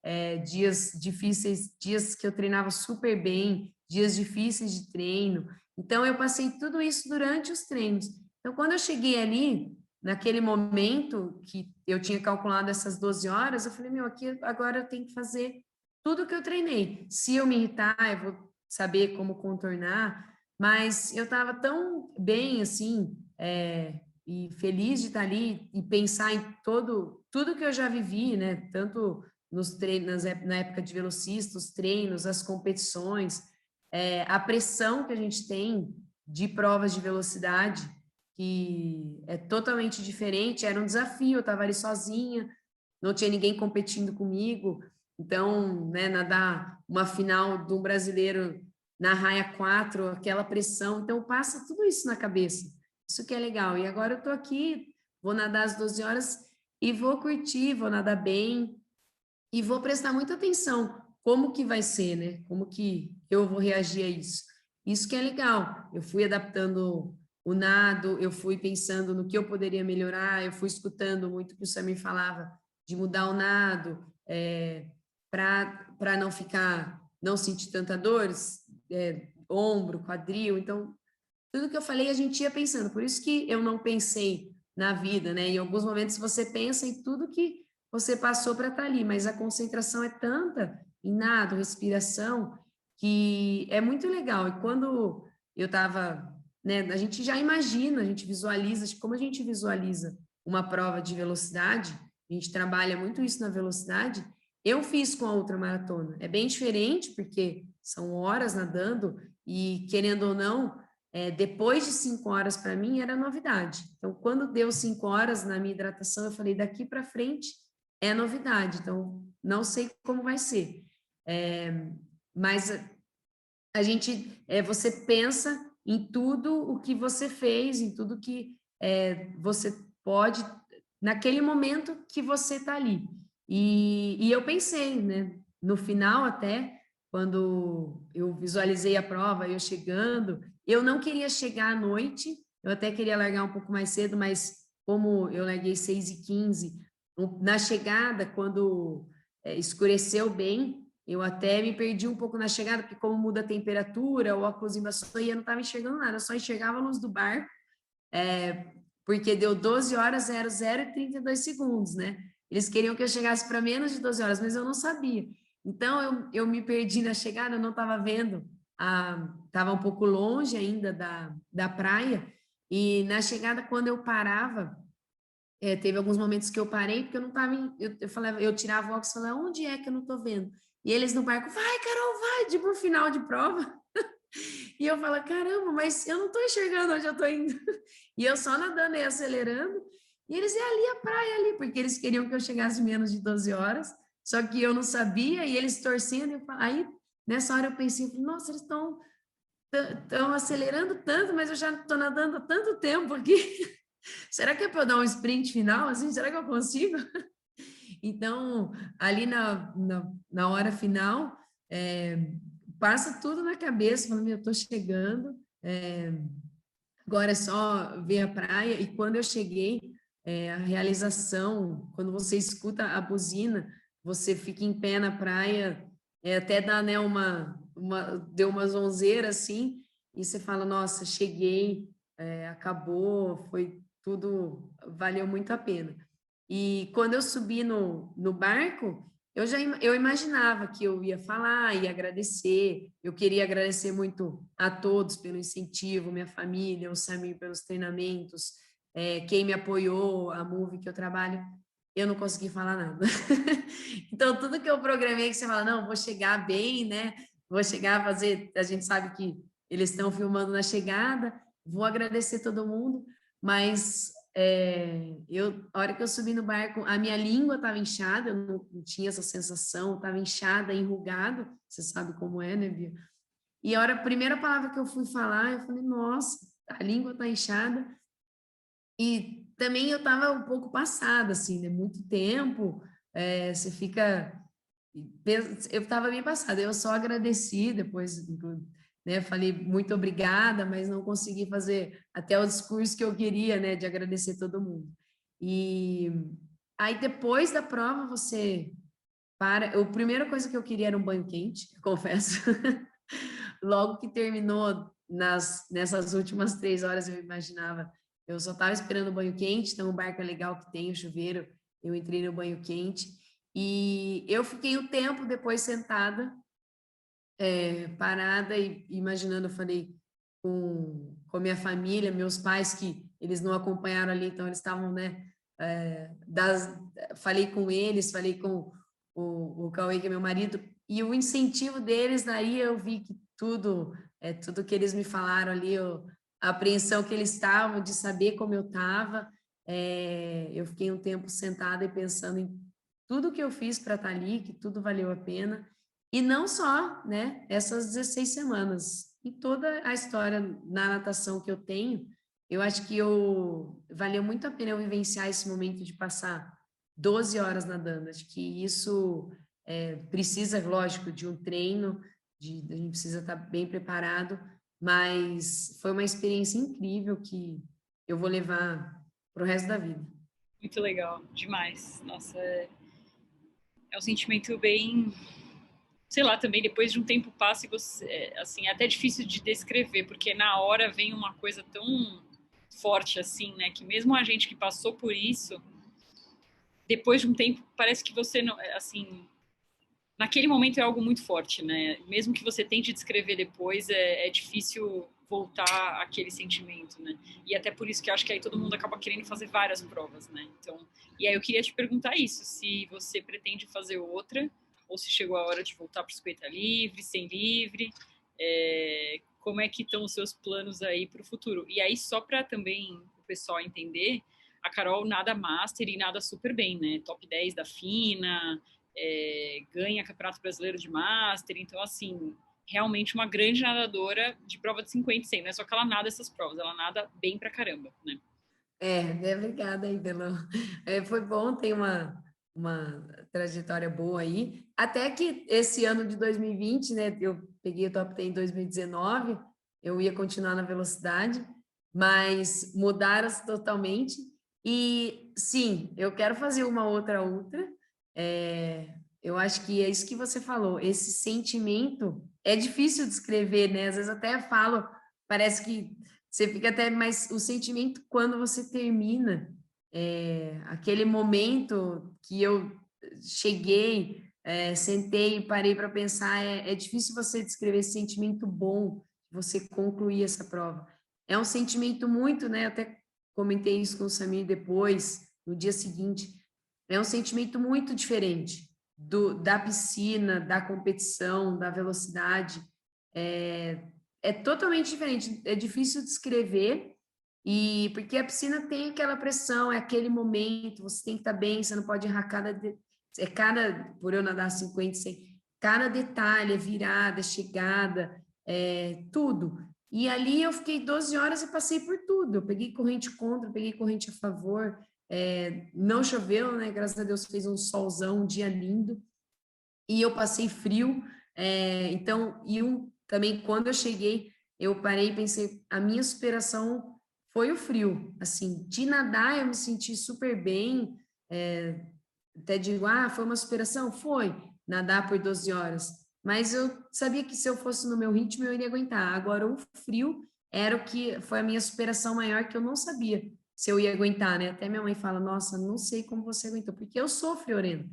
dias difíceis, dias que eu treinava super bem, dias difíceis de treino. Então, eu passei tudo isso durante os treinos. Então, quando eu cheguei ali, naquele momento que eu tinha calculado essas 12 horas, eu falei, meu, aqui agora eu tenho que fazer tudo que eu treinei. Se eu me irritar, eu vou saber como contornar, mas eu estava tão bem, assim, e feliz de estar ali e pensar em tudo que eu já vivi, né? Tanto nos treinos, na época de velocista, os treinos, as competições, a pressão que a gente tem de provas de velocidade, que é totalmente diferente, era um desafio, eu estava ali sozinha, não tinha ninguém competindo comigo, então, né, nadar uma final de um brasileiro na raia 4, aquela pressão, então passa tudo isso na cabeça, isso que é legal, e agora eu tô aqui, vou nadar às 12 horas e vou curtir, vou nadar bem, e vou prestar muita atenção como que vai ser, né? Como que eu vou reagir a isso. Isso que é legal. Eu fui adaptando o nado, eu fui pensando no que eu poderia melhorar, eu fui escutando muito o que o Samir falava de mudar o nado, para não sentir tanta dores, ombro, quadril. Então, tudo que eu falei, a gente ia pensando. Por isso que eu não pensei na vida, né? Em alguns momentos você pensa em tudo que você passou para estar ali, mas a concentração é tanta em nado, respiração, que é muito legal. E quando eu estava, né, a gente já imagina, a gente visualiza, como a gente visualiza uma prova de velocidade, a gente trabalha muito isso na velocidade, eu fiz com a ultramaratona. É bem diferente, porque são horas nadando e, querendo ou não, depois de 5 horas, para mim, era novidade. Então, quando deu 5 horas na minha hidratação, eu falei, daqui para frente é novidade. Então, não sei como vai ser. Mas a gente, você pensa em tudo o que você fez, em tudo que você pode, naquele momento que você está ali. E eu pensei, né, no final até, quando eu visualizei a prova, eu chegando, eu não queria chegar à noite, eu até queria largar um pouco mais cedo, mas como eu larguei 6h15, na chegada, quando escureceu bem, eu até me perdi um pouco na chegada, porque como muda a temperatura, o óculos embaçou e eu não estava enxergando nada, eu só enxergava a luz do bar, porque deu 12 horas 00 e 32 segundos, né? Eles queriam que eu chegasse para menos de 12 horas, mas eu não sabia. Então, eu me perdi na chegada, eu não estava vendo, estava um pouco longe ainda da praia, e na chegada, quando eu parava, teve alguns momentos que eu parei, porque eu não estava, eu falava, eu tirava o óculos e falava, onde é que eu não estou vendo? E eles no barco, vai, Carol, vai, tipo, final de prova. E eu falo, caramba, mas eu não estou enxergando onde eu estou indo. E eu só nadando e acelerando. E eles, ali a praia ali, porque eles queriam que eu chegasse menos de 12 horas, só que eu não sabia, e eles torcendo. Aí, nessa hora eu pensei, nossa, eles estão acelerando tanto, mas eu já estou nadando há tanto tempo aqui. Será que é para eu dar um sprint final? Assim, será que eu consigo? Então, ali na hora final, passa tudo na cabeça, falando, eu estou chegando, agora é só ver a praia. E quando eu cheguei, a realização, quando você escuta a buzina, você fica em pé na praia, até dá, né, deu uma zonzeira assim, e você fala, nossa, cheguei, acabou, foi tudo, valeu muito a pena. E quando eu subi no barco, eu imaginava que eu ia falar, ia agradecer, eu queria agradecer muito a todos pelo incentivo, minha família, o Samir pelos treinamentos, quem me apoiou, a Move que eu trabalho, eu não consegui falar nada. Então, tudo que eu programei, que você fala, não, vou chegar bem, né? Vou chegar a fazer, a gente sabe que eles estão filmando na chegada, vou agradecer todo mundo, mas a hora que eu subi no barco, a minha língua estava inchada, eu não tinha essa sensação, estava inchada, enrugado, você sabe como é, né, Bia? E a primeira palavra que eu fui falar, eu falei, nossa, a língua está inchada, E também eu estava um pouco passada, assim, né? Muito tempo, você fica... Eu estava bem passada, eu só agradeci depois, né? Falei muito obrigada, mas não consegui fazer até o discurso que eu queria, né? De agradecer todo mundo. E aí, depois da prova, você para... A primeira coisa que eu queria era um banho quente, confesso. Logo que terminou, nessas últimas 3 horas, eu imaginava, eu só estava esperando o banho quente, então o barco é legal que tem o chuveiro, eu entrei no banho quente, e eu fiquei um tempo depois sentada, parada e imaginando, eu falei com minha família, meus pais, que eles não acompanharam ali, então eles estavam, né, falei com eles, falei com o Cauê, que é meu marido, e o incentivo deles, daí eu vi que tudo que eles me falaram ali, a apreensão que eles estavam de saber como eu estava, eu fiquei um tempo sentada e pensando em tudo que eu fiz para estar ali, que tudo valeu a pena, e não só, né, essas 16 semanas, e toda a história na natação que eu tenho, eu acho que valeu muito a pena eu vivenciar esse momento de passar 12 horas nadando. Acho que isso precisa, lógico, de um treino, a gente precisa estar bem preparado, mas foi uma experiência incrível que eu vou levar para o resto da vida.
Muito legal, demais. Nossa, é um sentimento bem, sei lá, também depois de um tempo passa e você, assim, é até difícil de descrever, porque na hora vem uma coisa tão forte assim, né, que mesmo a gente que passou por isso, depois de um tempo parece que você não, assim, naquele momento é algo muito forte, né? Mesmo que você tente descrever depois, é difícil voltar àquele sentimento, né? E até por isso que eu acho que aí todo mundo acaba querendo fazer várias provas, né? Então, e aí eu queria te perguntar isso, se você pretende fazer outra, ou se chegou a hora de voltar para o 50 livre, 100 livre, como é que estão os seus planos aí para o futuro? E aí, só para também o pessoal entender, a Carol nada master e nada super bem, né? Top 10 da FINA, ganha Campeonato Brasileiro de Master, então, assim, realmente uma grande nadadora de prova de 50 e 100, não é só que ela nada essas provas, ela nada bem pra caramba, né?
Obrigada aí foi bom ter uma trajetória boa aí, até que esse ano de 2020, né, eu peguei o top 10 em 2019, eu ia continuar na velocidade, mas mudaram-se totalmente, e sim, eu quero fazer uma outra ultra, eu acho que é isso que você falou, esse sentimento é difícil de descrever, né, às vezes até falo, parece que você fica até, mas o sentimento quando você termina, aquele momento que eu cheguei, sentei e parei para pensar, é difícil você descrever esse sentimento bom, você concluir essa prova. É um sentimento muito, né? Eu até comentei isso com o Samir depois, no dia seguinte, é um sentimento muito diferente da piscina, da competição, da velocidade. É totalmente diferente, é difícil descrever, e porque a piscina tem aquela pressão, é aquele momento, você tem que estar bem, você não pode errar por eu nadar 50, 100, cada detalhe, virada, chegada, tudo. E ali eu fiquei 12 horas e passei por tudo, eu peguei corrente contra, peguei corrente a favor, não choveu, né, graças a Deus fez um solzão, um dia lindo, e eu passei frio, então, também quando eu cheguei, eu parei e pensei, a minha superação foi o frio, assim, de nadar eu me senti super bem, até digo, foi uma superação? Foi, nadar por 12 horas, mas eu sabia que se eu fosse no meu ritmo eu iria aguentar, agora o frio era o que foi a minha superação maior, que eu não sabia se eu ia aguentar, né, até minha mãe fala, nossa, não sei como você aguentou, porque eu sou friorenta,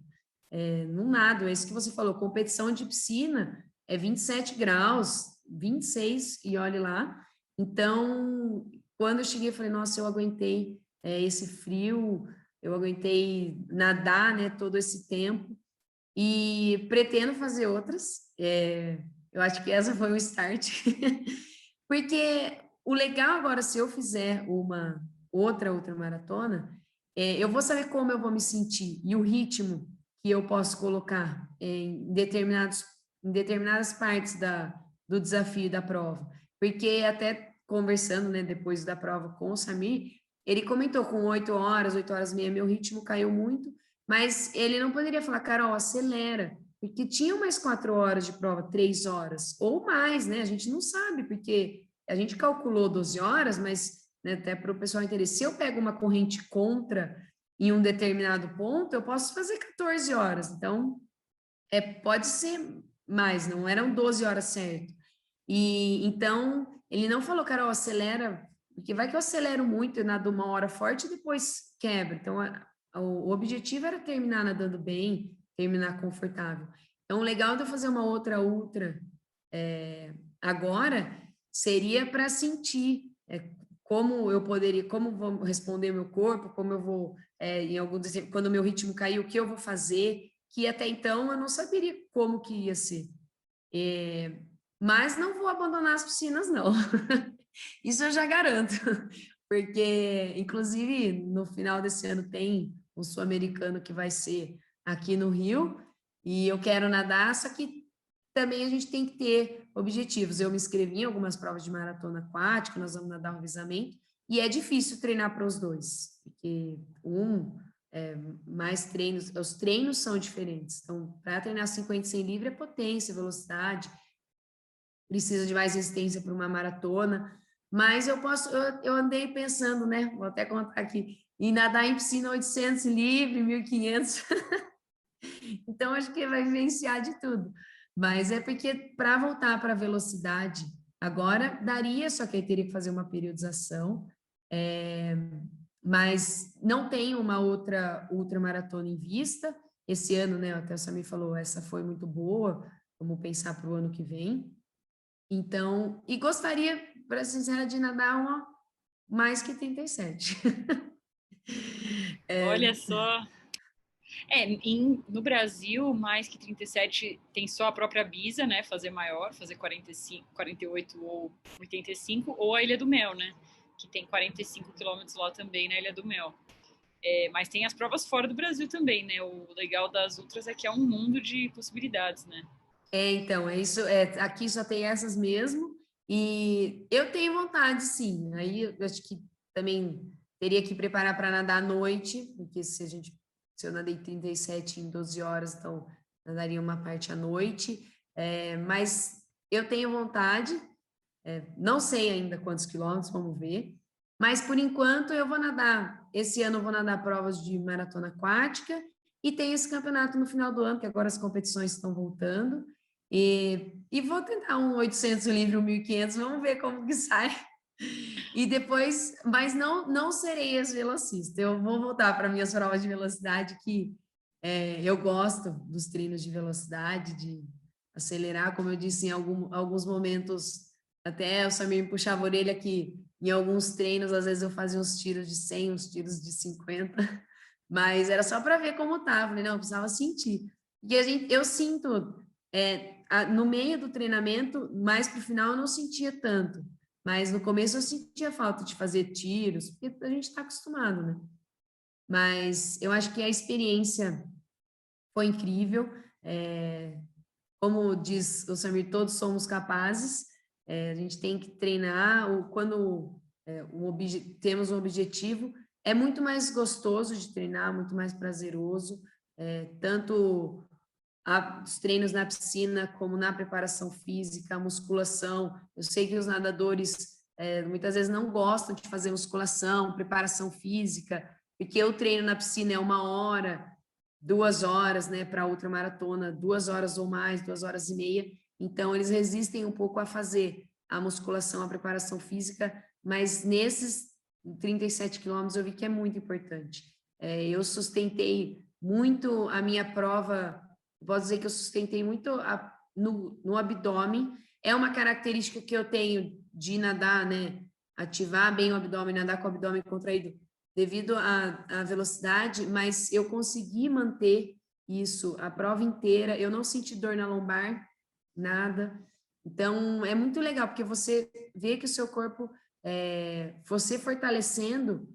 não nado, é isso que você falou, competição de piscina é 27 graus, 26, e olhe lá. Então, quando eu cheguei, eu falei, nossa, eu aguentei esse frio, eu aguentei nadar, né, todo esse tempo, e pretendo fazer outras, eu acho que essa foi o start, porque o legal agora, se eu fizer uma outra ultramaratona, eu vou saber como eu vou me sentir, e o ritmo que eu posso colocar em determinadas partes do desafio da prova. Porque até conversando, né, depois da prova com o Samir, ele comentou com 8 horas e meia, meu ritmo caiu muito, mas ele não poderia falar, Carol, acelera, porque tinha mais 4 horas de prova, 3 horas, ou mais, né? A gente não sabe, porque a gente calculou 12 horas, mas, né, até para o pessoal entender, se eu pego uma corrente contra em um determinado ponto, eu posso fazer 14 horas, então, pode ser mais, não eram 12 horas certo. E então, ele não falou, Carol, acelera, porque vai que eu acelero muito e nado 1 hora forte e depois quebra. Então, o objetivo era terminar nadando bem, terminar confortável. Então, o legal de eu fazer uma outra ultra agora seria para sentir como eu poderia, como vou responder meu corpo, como eu vou, em algum quando o meu ritmo cair, o que eu vou fazer, que até então eu não saberia como que ia ser. Mas não vou abandonar as piscinas, não. Isso eu já garanto, porque, inclusive, no final desse ano tem um sul-americano que vai ser aqui no Rio, e eu quero nadar, só que também a gente tem que ter objetivos. Eu me inscrevi em algumas provas de maratona aquática, nós vamos nadar um revezamento, e é difícil treinar para os dois, porque mais treinos, os treinos são diferentes. Então, para treinar 50 e 100 livre é potência, velocidade, precisa de mais resistência para uma maratona, mas eu andei pensando, né, vou até contar aqui, em nadar em piscina 800 livre, 1.500, então acho que vai vivenciar de tudo, mas é porque para voltar para a velocidade, agora daria, só que aí teria que fazer uma periodização, mas não tem uma outra ultramaratona em vista, esse ano, né, até o Samir falou, essa foi muito boa, vamos pensar para o ano que vem. Então, e gostaria, para ser sincera, de nadar uma mais que 37.
Olha só. No Brasil, mais que 37 tem só a própria Bisa, né? Fazer maior, fazer 45, 48 ou 85, ou a Ilha do Mel, né? Que tem 45 quilômetros lá também na Ilha do Mel. Mas tem as provas fora do Brasil também, né? O legal das ultras é que é um mundo de possibilidades, né?
Então, é isso, aqui só tem essas mesmo, e eu tenho vontade, sim. Aí eu acho que também teria que preparar para nadar à noite, porque se eu nadei 37 em 12 horas, então nadaria uma parte à noite, mas eu tenho vontade, não sei ainda quantos quilômetros, vamos ver, mas por enquanto eu vou nadar, esse ano eu vou nadar provas de maratona aquática, e tem esse campeonato no final do ano, que agora as competições estão voltando, e vou tentar um 800 livre, um 1.500, vamos ver como que sai. E depois, mas não serei ex-velocista, eu vou voltar para minhas provas de velocidade, que eu gosto dos treinos de velocidade, de acelerar, como eu disse, em alguns momentos, até o Samir me puxava a orelha que em alguns treinos, às vezes eu fazia uns tiros de 100, uns tiros de 50, mas era só para ver como estava, falei, não, eu precisava sentir. E eu sinto, no meio do treinamento, mais para o final eu não sentia tanto, mas no começo eu sentia falta de fazer tiros, porque a gente está acostumado, né? Mas eu acho que a experiência foi incrível, como diz o Samir, todos somos capazes, a gente tem que treinar, quando temos um objetivo, é muito mais gostoso de treinar, muito mais prazeroso, tanto os treinos na piscina, como na preparação física, a musculação. Eu sei que os nadadores muitas vezes não gostam de fazer musculação, preparação física, porque o treino na piscina é 1 hora, 2 horas, né, para ultramaratona, 2 horas ou mais, 2 horas e meia. Então, eles resistem um pouco a fazer a musculação, a preparação física, mas nesses 37 quilômetros eu vi que é muito importante. Eu sustentei muito a minha prova, posso dizer que eu sustentei muito no abdômen. É uma característica que eu tenho de nadar, né, ativar bem o abdômen, nadar com o abdômen contraído, devido à velocidade, mas eu consegui manter isso a prova inteira, eu não senti dor na lombar, nada. Então, é muito legal, porque você vê que o seu corpo, você fortalecendo,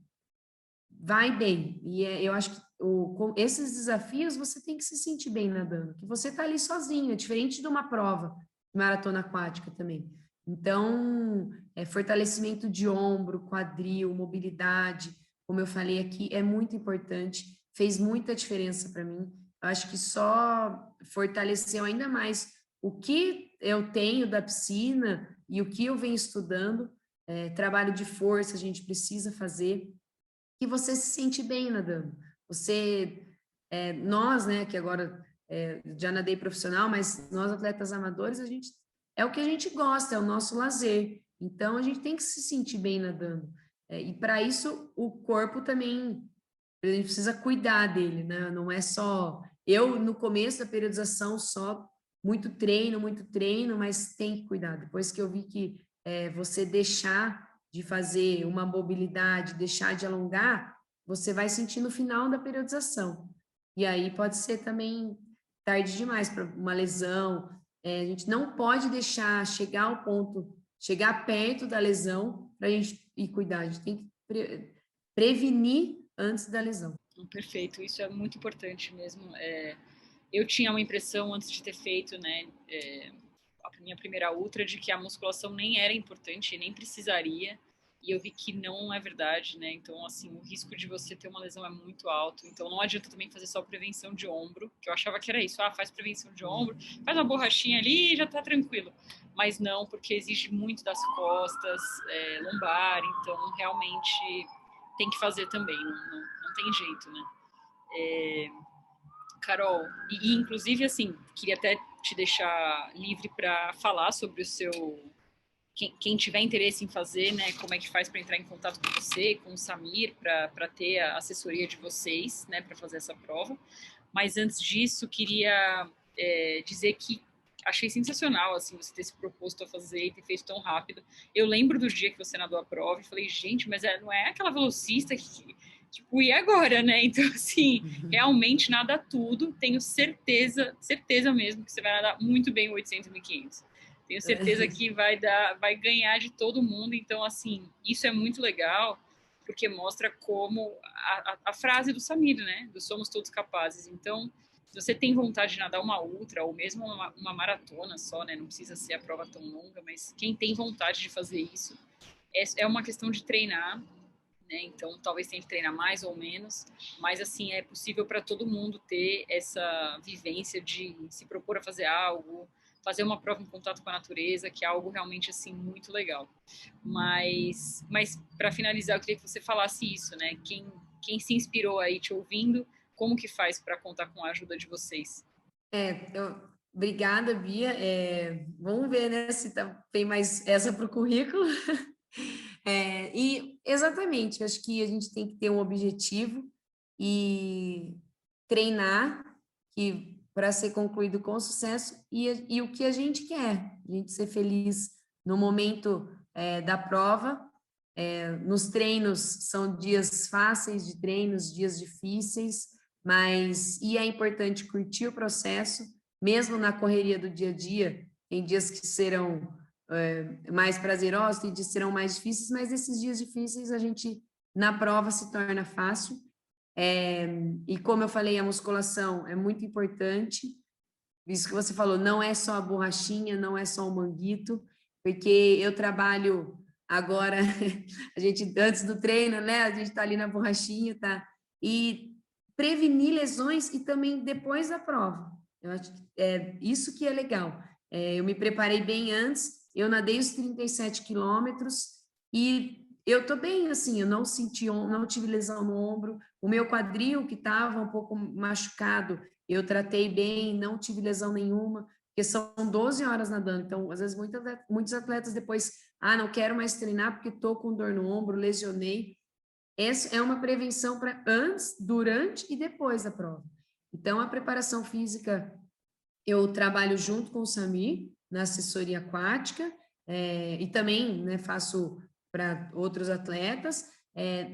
vai bem. E eu acho que com esses desafios, você tem que se sentir bem nadando, que você está ali sozinho, é diferente de uma prova de maratona aquática também. Então, fortalecimento de ombro, quadril, mobilidade, como eu falei aqui, é muito importante, fez muita diferença para mim. Eu acho que só fortaleceu ainda mais o que eu tenho da piscina e o que eu venho estudando. Trabalho de força a gente precisa fazer, que você se sente bem nadando. Nós, né, que agora já nadei profissional, mas nós atletas amadores, é o que a gente gosta, é o nosso lazer. Então, a gente tem que se sentir bem nadando. E para isso, o corpo também, a gente precisa cuidar dele, né? Não é só... Eu, no começo da periodização, só muito treino, mas tem que cuidar. Depois que eu vi que você deixar de fazer uma mobilidade, deixar de alongar, você vai sentir no final da periodização. E aí pode ser também tarde demais para uma lesão. A gente não pode deixar chegar ao ponto, chegar perto da lesão para a gente ir cuidar. A gente tem que prevenir antes da lesão.
Perfeito, isso é muito importante mesmo. Eu tinha uma impressão antes de ter feito, né, a minha primeira ultra, de que a musculação nem era importante, nem precisaria, e eu vi que não é verdade, né? Então, assim, o risco de você ter uma lesão é muito alto. Então, não adianta também fazer só prevenção de ombro, que eu achava que era isso. Faz prevenção de ombro, faz uma borrachinha ali e já tá tranquilo. Mas não, porque exige muito das costas, lombar, então realmente tem que fazer também, não tem jeito, né? Carol, e inclusive, assim, queria até te deixar livre para falar sobre o seu... Quem tiver interesse em fazer, né, como é que faz para entrar em contato com você, com o Samir, para ter a assessoria de vocês, né, para fazer essa prova. Mas antes disso, queria dizer que achei sensacional, assim, você ter se proposto a fazer e ter feito tão rápido. Eu lembro do dia que você nadou a prova e falei, gente, mas não é aquela velocista que... Tipo, e agora, né? Então, assim, realmente nada tudo. Tenho certeza mesmo que você vai nadar muito bem o 800 e 1500. Tenho certeza que vai ganhar de todo mundo. Então, assim, isso é muito legal, porque mostra como a frase do Samir, né? Do somos todos capazes. Então, se você tem vontade de nadar uma ultra, ou mesmo uma maratona só, né? Não precisa ser a prova tão longa, mas quem tem vontade de fazer isso, é uma questão de treinar, né? Então, talvez tenha que treinar mais ou menos, mas, assim, é possível para todo mundo ter essa vivência de se propor a fazer algo, fazer uma prova em contato com a natureza, que é algo realmente, assim, muito legal. Mas para finalizar, eu queria que você falasse isso, né? Quem se inspirou aí te ouvindo, como que faz para contar com a ajuda de vocês?
Obrigada, Bia. Vamos ver, né, se tem mais essa para o currículo. E exatamente, acho que a gente tem que ter um objetivo e treinar para ser concluído com sucesso e o que a gente quer, a gente ser feliz no momento da prova. Nos treinos são dias fáceis de treinos, dias difíceis, mas é importante curtir o processo, mesmo na correria do dia a dia. Tem dias que serão mais prazerosos, tem dias que serão mais difíceis, mas esses dias difíceis a gente, na prova, se torna fácil. E como eu falei, a musculação é muito importante. Isso que você falou, não é só a borrachinha, não é só o manguito, porque eu trabalho agora, a gente, antes do treino, né, a gente tá ali na borrachinha, tá? E prevenir lesões e também depois da prova. Eu acho que isso que é legal. Eu me preparei bem antes, eu nadei os 37 quilômetros e eu tô bem, assim, eu não tive lesão no ombro, o meu quadril, que estava um pouco machucado, eu tratei bem, não tive lesão nenhuma, porque são 12 horas nadando, então, às vezes, muitos atletas depois, não quero mais treinar porque estou com dor no ombro, lesionei. Essa é uma prevenção para antes, durante e depois da prova. Então, a preparação física, eu trabalho junto com o Samir, na assessoria aquática, e também, né, faço para outros atletas.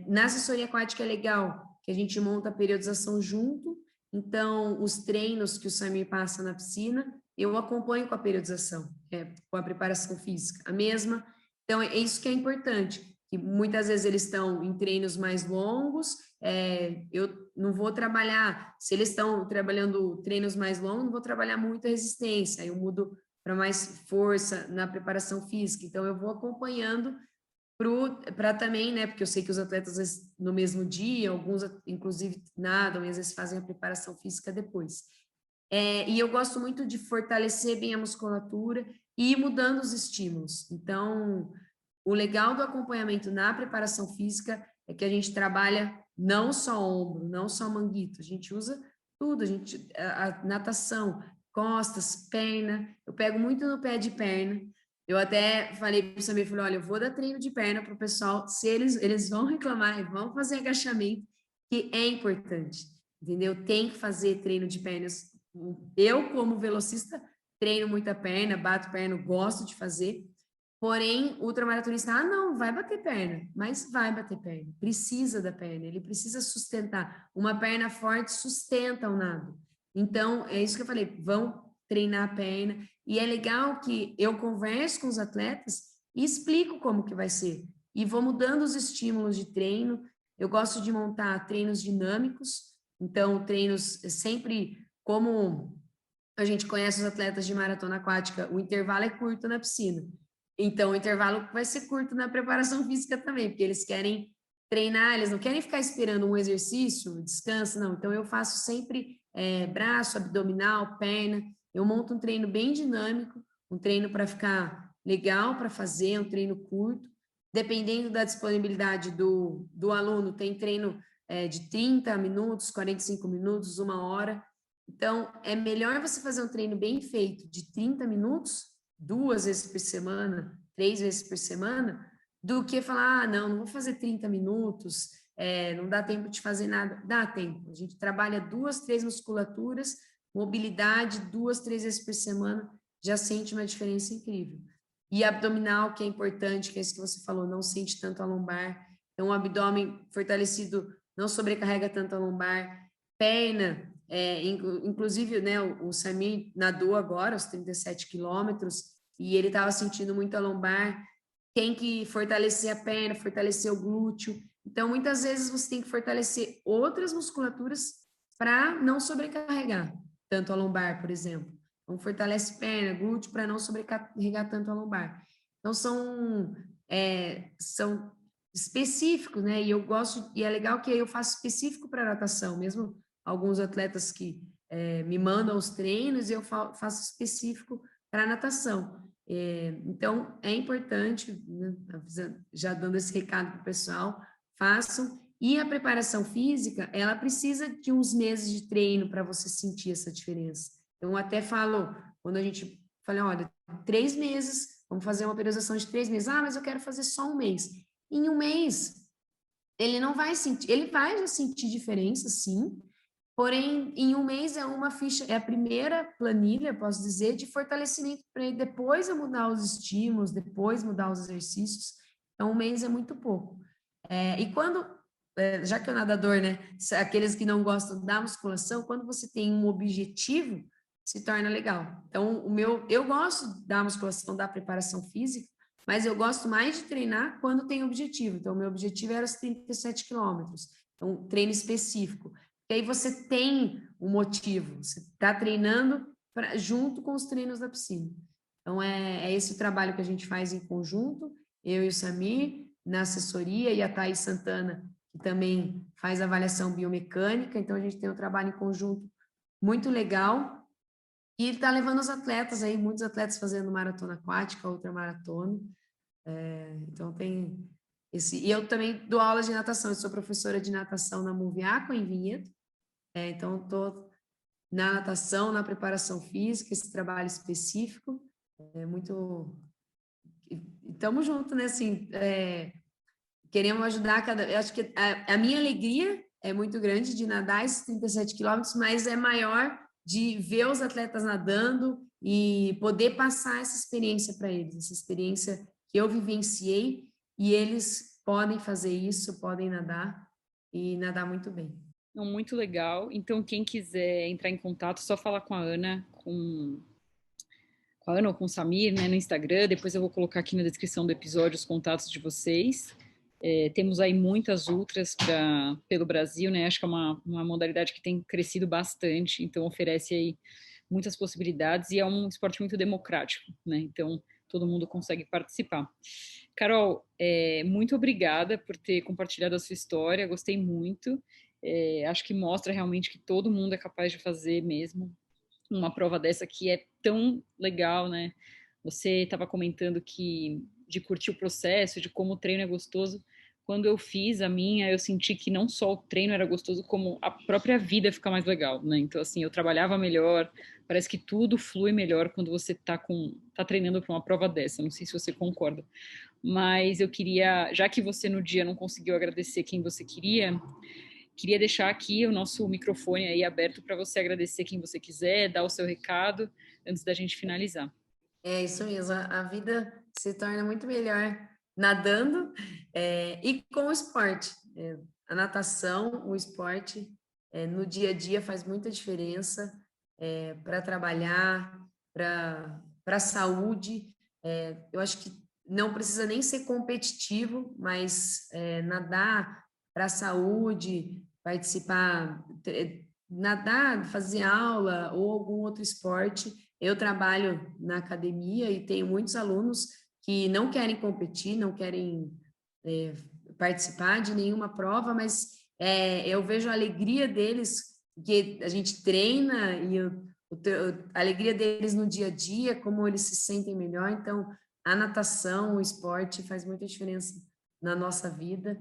Na assessoria aquática é legal que a gente monta a periodização junto, então os treinos que o Samir passa na piscina, eu acompanho com a periodização, com a preparação física, a mesma. Então é isso que é importante, que muitas vezes eles estão em treinos mais longos, eu não vou trabalhar, se eles estão trabalhando treinos mais longos, não vou trabalhar muita resistência, eu mudo para mais força na preparação física. Então, eu vou acompanhando para também, né, porque eu sei que os atletas, às vezes, no mesmo dia, alguns, inclusive, nadam e às vezes fazem a preparação física depois. E eu gosto muito de fortalecer bem a musculatura e ir mudando os estímulos. Então, o legal do acompanhamento na preparação física é que a gente trabalha não só ombro, não só manguito, a gente usa tudo, a natação, costas, perna, eu pego muito no pé de perna. Eu até falei para o Samir, falei, olha, eu vou dar treino de perna para o pessoal, se eles vão reclamar e vão fazer agachamento, que é importante, entendeu? Tem que fazer treino de pernas. Eu, como velocista, treino muita perna, bato perna, gosto de fazer, porém, o ultramaratonista, não, vai bater perna, mas vai bater perna, precisa da perna, ele precisa sustentar. Uma perna forte sustenta o nado. Então, é isso que eu falei, vão treinar a perna, e é legal que eu converso com os atletas e explico como que vai ser, e vou mudando os estímulos de treino. Eu gosto de montar treinos dinâmicos, então treinos sempre como a gente conhece os atletas de maratona aquática, o intervalo é curto na piscina, então o intervalo vai ser curto na preparação física também, porque eles querem treinar, eles não querem ficar esperando um exercício, descanso, não. Então eu faço sempre braço, abdominal, perna. Eu monto um treino bem dinâmico, um treino para ficar legal para fazer, um treino curto. Dependendo da disponibilidade do aluno, tem treino de 30 minutos, 45 minutos, 1 hora. Então, é melhor você fazer um treino bem feito de 30 minutos, 2 vezes por semana, 3 vezes por semana, do que falar, não vou fazer 30 minutos, não dá tempo de fazer nada. Dá tempo. A gente trabalha 2, 3 musculaturas, mobilidade 2, 3 vezes por semana, já sente uma diferença incrível. E abdominal, que é importante, que é isso que você falou, não sente tanto a lombar. Então, o abdômen fortalecido não sobrecarrega tanto a lombar. Perna, inclusive, né, o Samir nadou agora, os 37 quilômetros, e ele estava sentindo muito a lombar. Tem que fortalecer a perna, fortalecer o glúteo. Então, muitas vezes você tem que fortalecer outras musculaturas para não sobrecarregar tanto a lombar, por exemplo. Então, fortalece perna, glúteo, para não sobrecarregar tanto a lombar. Então, são específicos, né? E eu gosto, e é legal que eu faço específico para natação, mesmo alguns atletas que me mandam os treinos, eu faço específico para natação. Então, é importante, né, já dando esse recado para o pessoal, façam. E a preparação física, ela precisa de uns meses de treino para você sentir essa diferença. Então, até falo, quando a gente fala, olha, 3 meses, vamos fazer uma periodização de 3 meses. Mas eu quero fazer só 1 mês. Em 1 mês, ele não vai sentir, ele vai já sentir diferença, sim, porém, em 1 mês é uma ficha, é a primeira planilha, posso dizer, de fortalecimento para ele, depois eu mudar os estímulos, depois mudar os exercícios. Então, 1 mês é muito pouco. E quando, já que o nadador, né, aqueles que não gostam da musculação, quando você tem um objetivo, se torna legal. Então, eu gosto da musculação, da preparação física, mas eu gosto mais de treinar quando tem objetivo. Então, o meu objetivo era os 37 quilômetros. Então, treino específico. E aí você tem um motivo, você está treinando junto com os treinos da piscina. Então, é esse o trabalho que a gente faz em conjunto, eu e o Samir, na assessoria, e a Thaís Santana, que também faz avaliação biomecânica. Então, a gente tem um trabalho em conjunto muito legal, e está levando os atletas aí, muitos atletas fazendo maratona aquática, ultramaratona. Então, tem esse... E eu também dou aula de natação, eu sou professora de natação na Moviaco, em Vinhedo. Então, estou na natação, na preparação física, esse trabalho específico. Muito... Estamos juntos, né? Assim, queremos ajudar cada... Eu acho que a minha alegria é muito grande de nadar esses 37 quilômetros, mas é maior de ver os atletas nadando e poder passar essa experiência para eles, essa experiência que eu vivenciei, e eles podem fazer isso, podem nadar e nadar muito bem.
Muito legal. Então, quem quiser entrar em contato, só falar com a Ana, com a Ana ou com o Samir, né, no Instagram. Depois eu vou colocar aqui na descrição do episódio os contatos de vocês. Temos aí muitas ultras pelo Brasil, né? Acho que é uma modalidade que tem crescido bastante, então oferece aí muitas possibilidades e é um esporte muito democrático, né? Então, todo mundo consegue participar. Carol, muito obrigada por ter compartilhado a sua história, gostei muito. Acho que mostra realmente que todo mundo é capaz de fazer mesmo uma prova dessa que é tão legal, né? Você estava comentando de curtir o processo, de como o treino é gostoso. Quando eu fiz a minha, eu senti que não só o treino era gostoso, como a própria vida fica mais legal, né? Então, assim, eu trabalhava melhor, parece que tudo flui melhor quando você tá treinando para uma prova dessa. Não sei se você concorda. Mas eu queria, já que você no dia não conseguiu agradecer quem você queria deixar aqui o nosso microfone aí aberto para você agradecer quem você quiser, dar o seu recado antes da gente finalizar.
É isso mesmo, a vida se torna muito melhor nadando e com o esporte. A natação, o esporte, no dia a dia faz muita diferença para trabalhar, para a saúde. Eu acho que não precisa nem ser competitivo, mas nadar para a saúde, participar, nadar, fazer aula ou algum outro esporte. Eu trabalho na academia e tenho muitos alunos que não querem competir, não querem participar de nenhuma prova, mas eu vejo a alegria deles, que a gente treina e a alegria deles no dia a dia, como eles se sentem melhor. Então, a natação, o esporte faz muita diferença na nossa vida.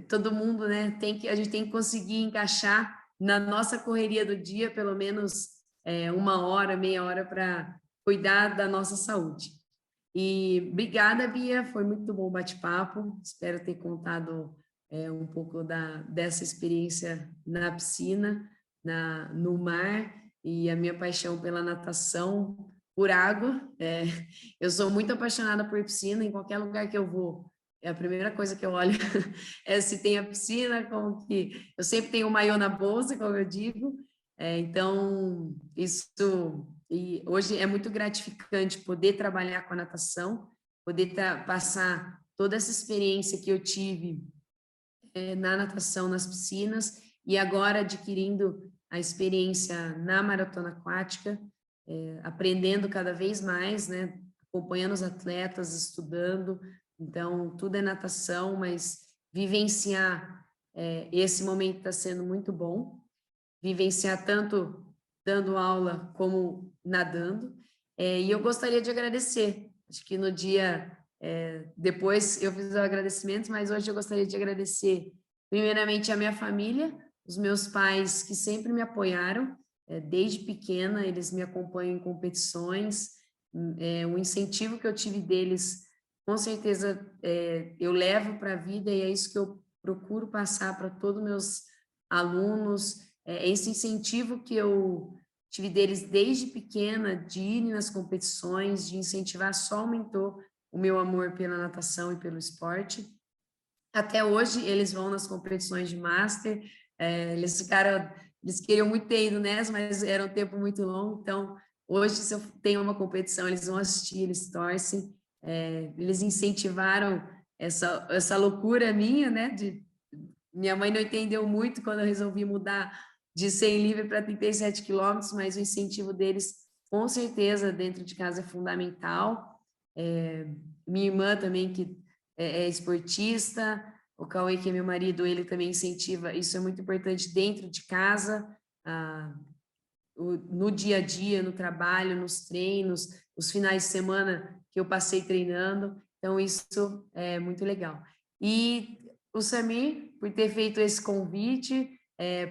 Todo mundo, né? A gente tem que conseguir encaixar na nossa correria do dia, pelo menos 1 hora, meia hora para cuidar da nossa saúde. E obrigada, Bia, foi muito bom o bate-papo, espero ter contado um pouco dessa experiência na piscina, no mar, e a minha paixão pela natação, por água. Eu sou muito apaixonada por piscina, em qualquer lugar que eu vou, é a primeira coisa que eu olho é se tem a piscina, como que... Eu sempre tenho o maiô na bolsa, como eu digo. Então, e hoje é muito gratificante poder trabalhar com a natação, poder passar toda essa experiência que eu tive na natação, nas piscinas, e agora adquirindo a experiência na maratona aquática, aprendendo cada vez mais, né? Acompanhando os atletas, estudando. Então, tudo é natação, mas vivenciar esse momento está sendo muito bom. Vivenciar tanto dando aula como nadando. E eu gostaria de agradecer. Acho que no dia... depois eu fiz os agradecimentos, mas hoje eu gostaria de agradecer, primeiramente, a minha família, os meus pais que sempre me apoiaram, desde pequena, eles me acompanham em competições, o incentivo que eu tive deles, com certeza, eu levo para a vida e é isso que eu procuro passar para todos os meus alunos, esse incentivo que eu tive deles desde pequena, de ir nas competições, de incentivar, só aumentou o meu amor pela natação e pelo esporte. Até hoje, eles vão nas competições de Master, eles queriam muito ter ido nessa, mas era um tempo muito longo, então, hoje, se eu tenho uma competição, eles vão assistir, eles torcem, eles incentivaram essa loucura minha, né? Minha mãe não entendeu muito quando eu resolvi mudar de 100 livre para 37 quilômetros, mas o incentivo deles, com certeza, dentro de casa é fundamental. Minha irmã também, que é esportista, o Cauê, que é meu marido, ele também incentiva, isso é muito importante dentro de casa, no dia a dia, no trabalho, nos treinos, os finais de semana que eu passei treinando, então isso é muito legal. E o Samir, por ter feito esse convite,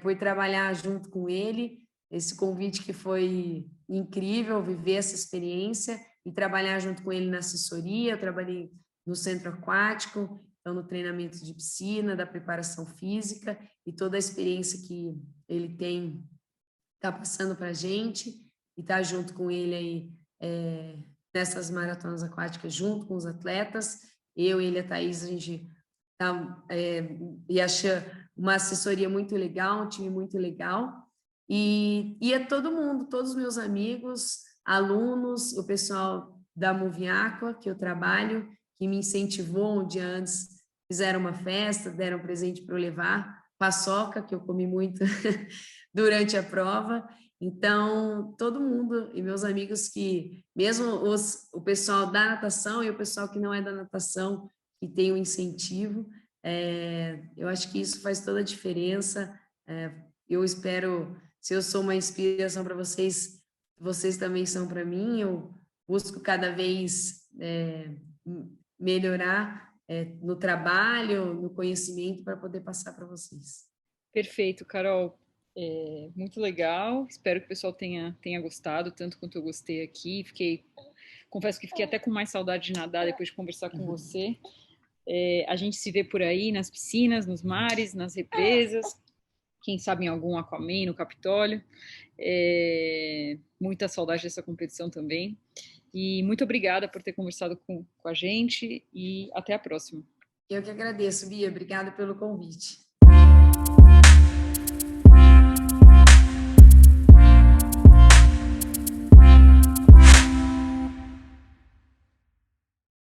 por trabalhar junto com ele, esse convite que foi incrível, viver essa experiência e trabalhar junto com ele na assessoria. Eu trabalhei no centro aquático, então no treinamento de piscina, da preparação física e toda a experiência que ele tem, está passando para a gente, e tá junto com ele aí nessas maratonas aquáticas, junto com os atletas. Eu, ele e a Thaís, a gente e achar uma assessoria muito legal, um time muito legal, e a todo mundo, todos os meus amigos, alunos, o pessoal da Move Aqua, que eu trabalho, que me incentivou um dia antes, fizeram uma festa, deram um presente para eu levar, paçoca, que eu comi muito durante a prova. Então, todo mundo e meus amigos que, mesmo o pessoal da natação e o pessoal que não é da natação, que tem um incentivo, eu acho que isso faz toda a diferença. Eu espero, se eu sou uma inspiração para vocês, vocês também são para mim. Eu busco cada vez melhorar no trabalho, no conhecimento, para poder passar para vocês.
Perfeito, Carol. Muito legal. Espero que o pessoal tenha gostado, tanto quanto eu gostei aqui. Confesso que fiquei até com mais saudade de nadar depois de conversar com você. A gente se vê por aí nas piscinas, nos mares, nas represas, quem sabe em algum Aquaman, no Capitólio. Muita saudade dessa competição também. E muito obrigada por ter conversado com a gente e até a próxima.
Eu que agradeço, Bia. Obrigada pelo convite.